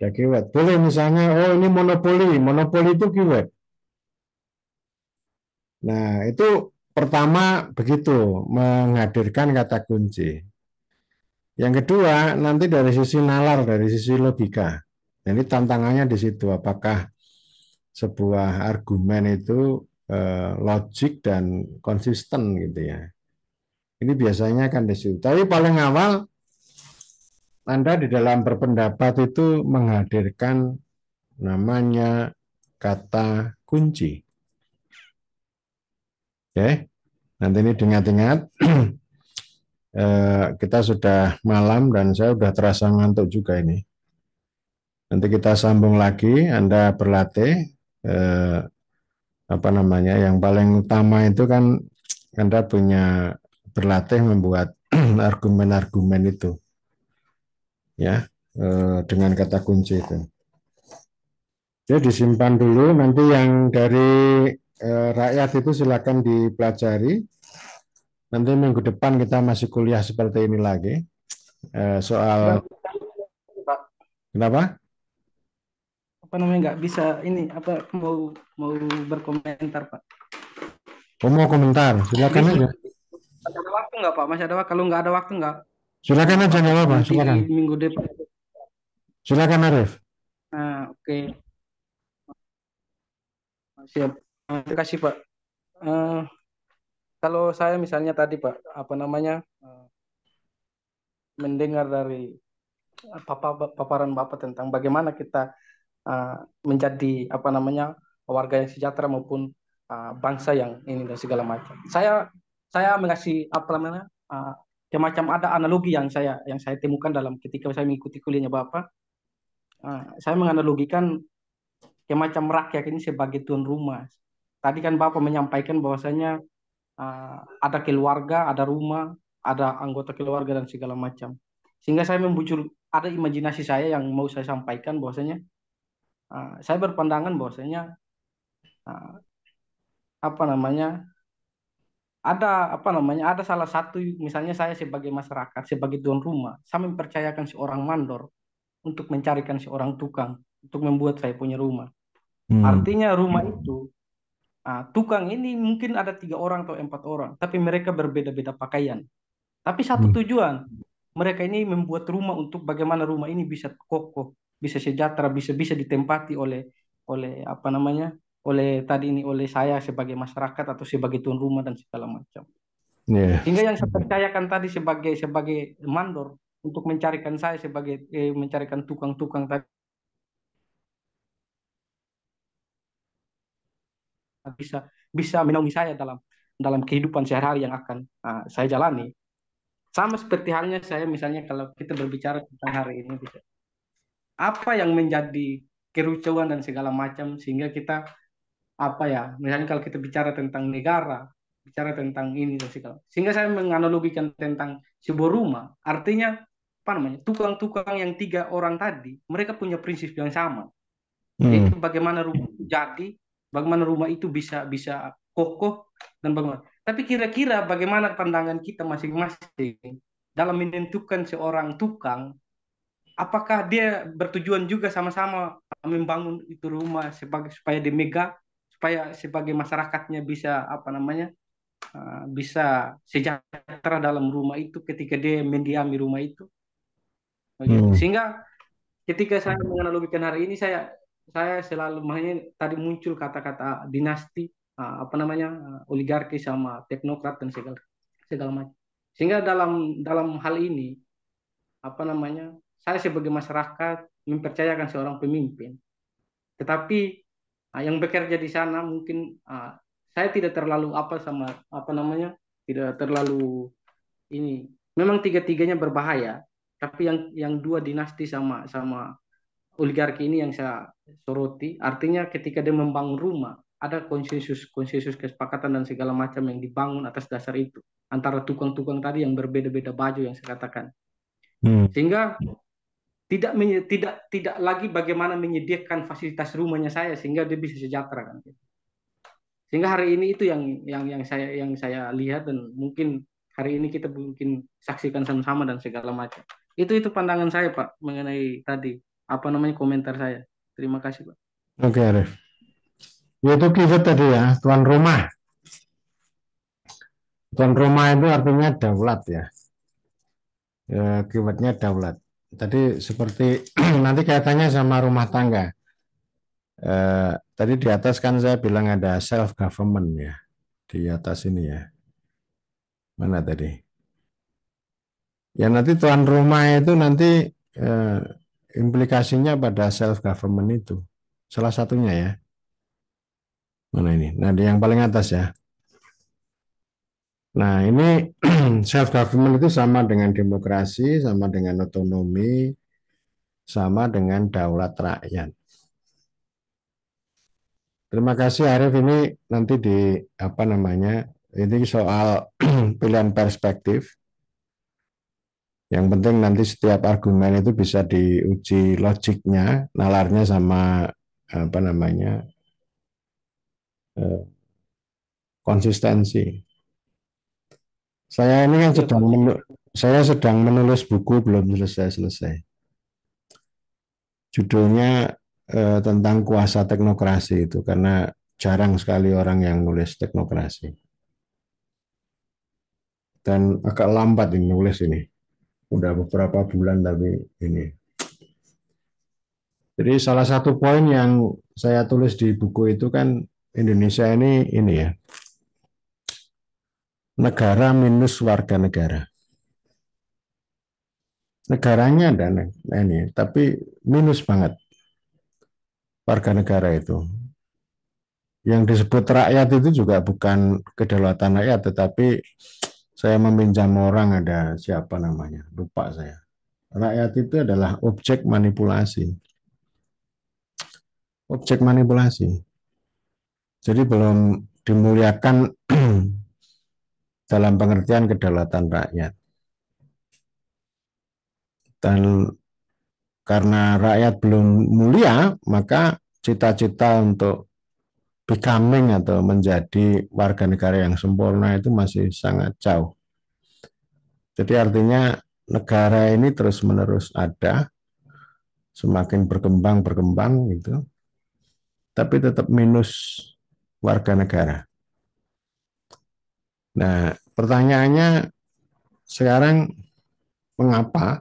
Ada keyword. Boleh misalnya, oh ini monopoli, monopoli itu keyword. Nah, itu pertama begitu, menghadirkan kata kunci. Yang kedua, nanti dari sisi nalar, dari sisi logika. Jadi tantangannya di situ, apakah sebuah argumen itu logik dan konsisten gitu ya. Ini biasanya kan di situ. Tapi paling awal Anda di dalam berpendapat itu menghadirkan namanya kata kunci. Oke, nanti ini diingat-ingat. Kita sudah malam dan saya sudah terasa ngantuk juga ini. Nanti kita sambung lagi. Anda berlatih. Apa namanya? Yang paling utama itu kan Anda punya berlatih membuat argumen-argumen itu, ya, dengan kata kunci itu. Jadi disimpan dulu. Nanti yang dari rakyat itu silakan dipelajari. Nanti minggu depan kita masih kuliah seperti ini lagi. Soal Pak, kenapa? apa namanya nggak bisa ini apa mau berkomentar Pak? Oh, mau komentar? Silakan aja. Ada waktu nggak Pak? Masih ada waktu? Kalau nggak ada waktu nggak? Silakan aja, nggak apa-apa. Nanti Silakan. minggu depan. Silakan Arif. Nah, oke. Siap. Terima kasih Pak. Kalau saya misalnya tadi Pak, apa namanya mendengar dari paparan Bapak tentang bagaimana kita menjadi apa namanya warga yang sejahtera maupun bangsa yang ini dan segala macam. Saya mengasih apa namanya semacam ada analogi yang saya temukan dalam ketika saya mengikuti kuliahnya Bapak. Saya menganalogikan semacam rakyat ini sebagai tuan rumah. Tadi kan Bapak menyampaikan bahwasanya ada keluarga, ada rumah, ada anggota keluarga dan segala macam. Sehingga saya ada imajinasi saya yang mau saya sampaikan bahwasanya saya berpandangan bahwasanya apa namanya ada salah satu misalnya saya sebagai masyarakat sebagai tuan rumah saya mempercayakan seorang mandor untuk mencarikan seorang tukang untuk membuat saya punya rumah. Artinya rumah itu tukang ini mungkin ada 3 orang atau 4 orang tapi mereka berbeda-beda pakaian tapi satu tujuan mereka ini membuat rumah untuk bagaimana rumah ini bisa kokoh, bisa sejahtera, bisa ditempati oleh apa namanya, oleh tadi ini oleh saya sebagai masyarakat atau sebagai tuan rumah dan segala macam. Ya. Sehingga yang saya percayakan tadi sebagai mandor untuk mencarikan saya sebagai mencarikan tukang-tukang tadi bisa menaungi saya dalam kehidupan sehari-hari yang akan saya jalani. Sama seperti halnya saya misalnya kalau kita berbicara tentang hari ini, apa yang menjadi kerucuan dan segala macam sehingga kita apa ya, misalnya kalau kita bicara tentang negara, bicara tentang ini dan segala, sehingga saya menganalogikan tentang sebuah rumah, artinya apa namanya, tukang-tukang yang 3 orang tadi, mereka punya prinsip yang sama, yaitu bagaimana rumah itu jadi, bagaimana rumah itu bisa bisa kokoh dan bagaimana. Tapi kira-kira bagaimana pandangan kita masing-masing dalam menentukan seorang tukang, apakah dia bertujuan juga sama-sama membangun itu rumah supaya dia megah, supaya sebagai masyarakatnya bisa apa namanya, bisa sejahtera dalam rumah itu ketika dia mendiami rumah itu. Begitu. Sehingga ketika saya menganalogikan hari ini, saya selalu makanya tadi muncul kata-kata dinasti, apa namanya, oligarki sama teknokrat dan segala macam. Sehingga dalam hal ini apa namanya, saya sebagai masyarakat mempercayakan seorang pemimpin, tetapi yang bekerja di sana mungkin saya tidak terlalu apa sama apa namanya, tidak terlalu ini. Memang tiga-tiganya berbahaya, tapi yang 2 dinasti sama oligarki ini yang saya soroti. Artinya ketika dia membangun rumah, ada konsensus kesepakatan dan segala macam yang dibangun atas dasar itu antara tukang-tukang tadi yang berbeda-beda baju yang saya katakan. Sehingga tidak lagi bagaimana menyediakan fasilitas rumahnya saya sehingga dia bisa sejahtera kan. Sehingga hari ini itu yang saya lihat, dan mungkin hari ini kita mungkin saksikan sama-sama dan segala macam. Itu pandangan saya Pak mengenai tadi apa namanya komentar saya. Terima kasih Pak. Oke, Arif. Itu keyword tadi ya, tuan rumah. Tuan rumah itu artinya daulat ya. Keywordnya daulat. Tadi seperti nanti kaitannya sama rumah tangga. Tadi di atas kan saya bilang ada self government ya, di atas ini ya. Mana tadi? Ya nanti tuan rumah itu nanti implikasinya pada self government itu. Salah satunya ya. Mana ini? Nah, di yang paling atas ya. Nah, ini self government itu sama dengan demokrasi, sama dengan otonomi, sama dengan daulat rakyat. Terima kasih Arif, ini nanti di apa namanya, ini soal pilihan perspektif. Yang penting nanti setiap argumen itu bisa diuji logiknya, nalarnya sama apa namanya, konsistensi. Saya ini kan sedang menulis buku, belum selesai. Judulnya tentang kuasa teknokrasi itu, karena jarang sekali orang yang nulis teknokrasi. Dan agak lambat ini nulis ini. Udah beberapa bulan tapi ini. Jadi salah satu poin yang saya tulis di buku itu kan Indonesia ini ya. Negara minus warga negara. Negaranya ada ini, tapi minus banget warga negara itu. Yang disebut rakyat itu juga bukan kedaulatan rakyat, tetapi saya meminjam orang, ada siapa namanya, lupa saya. Rakyat itu adalah objek manipulasi. Objek manipulasi. Jadi belum dimuliakan dalam pengertian kedaulatan rakyat. Dan karena rakyat belum mulia, maka cita-cita untuk becoming atau menjadi warga negara yang sempurna itu masih sangat jauh. Jadi artinya negara ini terus-menerus ada, semakin berkembang gitu, tapi tetap minus warga negara. Nah, pertanyaannya sekarang mengapa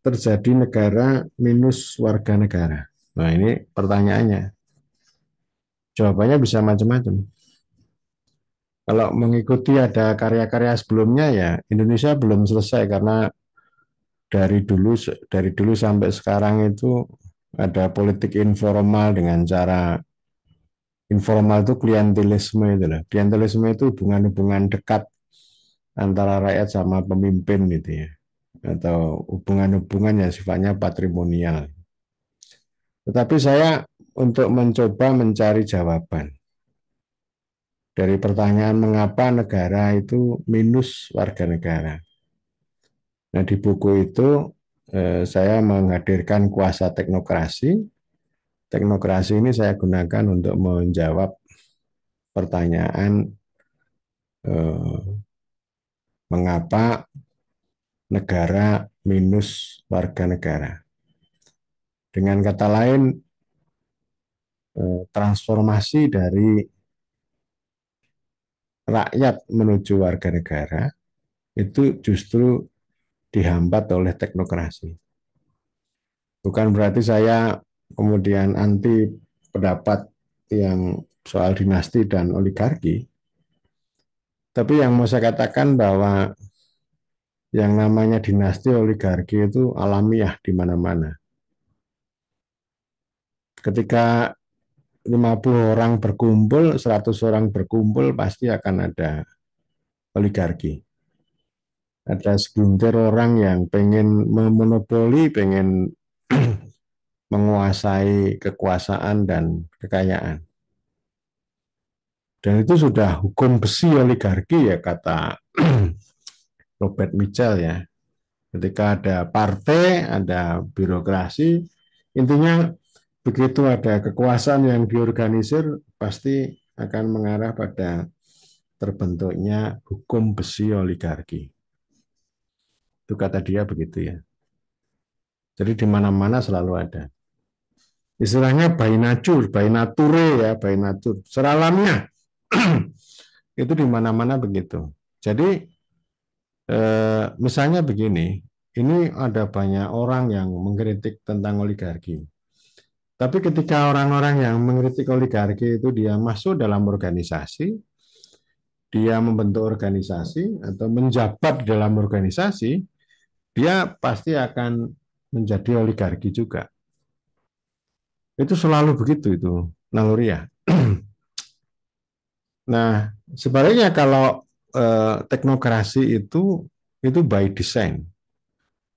terjadi negara minus warga negara. Nah, ini pertanyaannya. Jawabannya bisa macam-macam. Kalau mengikuti ada karya-karya sebelumnya ya Indonesia belum selesai karena dari dulu sampai sekarang itu ada politik informal dengan cara informal itu klientelisme itu lah. Klientelisme itu hubungan-hubungan dekat antara rakyat sama pemimpin gitu ya. Atau hubungan-hubungan yang sifatnya patrimonial. Tetapi saya untuk mencoba mencari jawaban dari pertanyaan mengapa negara itu minus warga negara. Nah, di buku itu saya menghadirkan kuasa teknokrasi. Teknokrasi ini saya gunakan untuk menjawab pertanyaan mengapa negara minus warga negara. Dengan kata lain, transformasi dari rakyat menuju warga negara itu justru dihambat oleh teknokrasi. Bukan berarti saya kemudian anti pendapat yang soal dinasti dan oligarki, tapi yang mau saya katakan bahwa yang namanya dinasti oligarki itu alamiah di mana-mana. Ketika 50 orang berkumpul, 100 orang berkumpul, pasti akan ada oligarki. Ada segelintir orang yang pengen memonopoli, pengen menguasai kekuasaan dan kekayaan. Dan itu sudah hukum besi oligarki ya kata Robert Mitchell ya. Ketika ada partai, ada birokrasi, intinya begitu ada kekuasaan yang diorganisir, pasti akan mengarah pada terbentuknya hukum besi oligarki. Itu kata dia begitu ya. Jadi di mana-mana selalu ada. Istilahnya by nature ya, by nature. Seralamnya itu di mana-mana begitu. Jadi misalnya begini, ini ada banyak orang yang mengkritik tentang oligarki. Tapi ketika orang-orang yang mengkritik oligarki itu dia masuk dalam organisasi, dia membentuk organisasi atau menjabat dalam organisasi, dia pasti akan menjadi oligarki juga. Itu selalu begitu itu naluriah. Nah, sebaliknya kalau teknokrasi itu by design.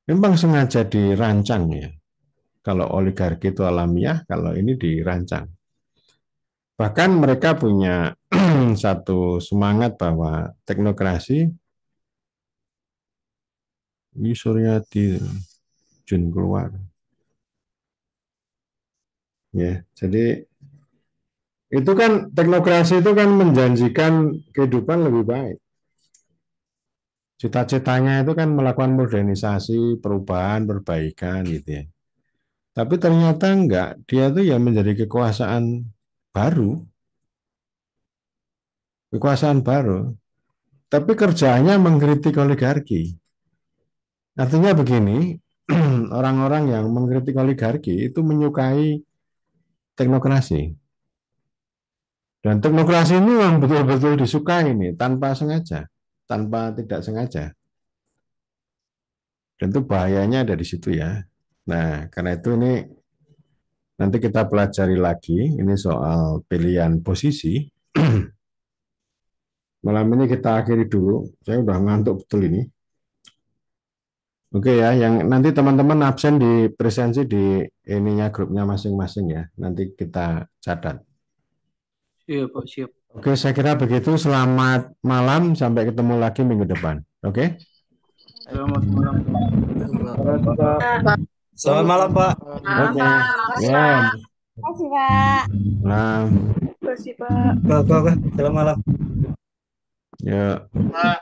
Memang sengaja dirancang ya. Kalau oligarki itu alamiah, kalau ini dirancang. Bahkan mereka punya satu semangat bahwa teknokrasi ini Suryati Jun keluar. Ya, jadi itu kan teknokrasi itu kan menjanjikan kehidupan lebih baik. Cita-citanya itu kan melakukan modernisasi, perubahan, perbaikan gitu ya. Tapi ternyata enggak, dia tuh ya menjadi kekuasaan baru. Kekuasaan baru. Tapi kerjaannya mengkritik oligarki. Artinya begini, orang-orang yang mengkritik oligarki itu menyukai teknokrasi. Dan teknokrasi ini memang betul-betul disukai nih, tanpa sengaja, tanpa tidak sengaja. Dan itu bahayanya ada di situ ya. Nah, karena itu ini nanti kita pelajari lagi, ini soal pilihan posisi. Malam ini kita akhiri dulu, saya udah ngantuk betul ini. Oke ya, yang nanti teman-teman absen di presensi di ininya grupnya masing-masing ya, nanti kita catat. Iya Pak, siap. Oke, saya kira begitu. Selamat malam, sampai ketemu lagi minggu depan. Oke? Selamat malam. Selamat malam, Pak. Oke. Ya. Terima kasih, Pak. Nah, Terima kasih, Pak. Oke. Selamat malam. ya. Pak.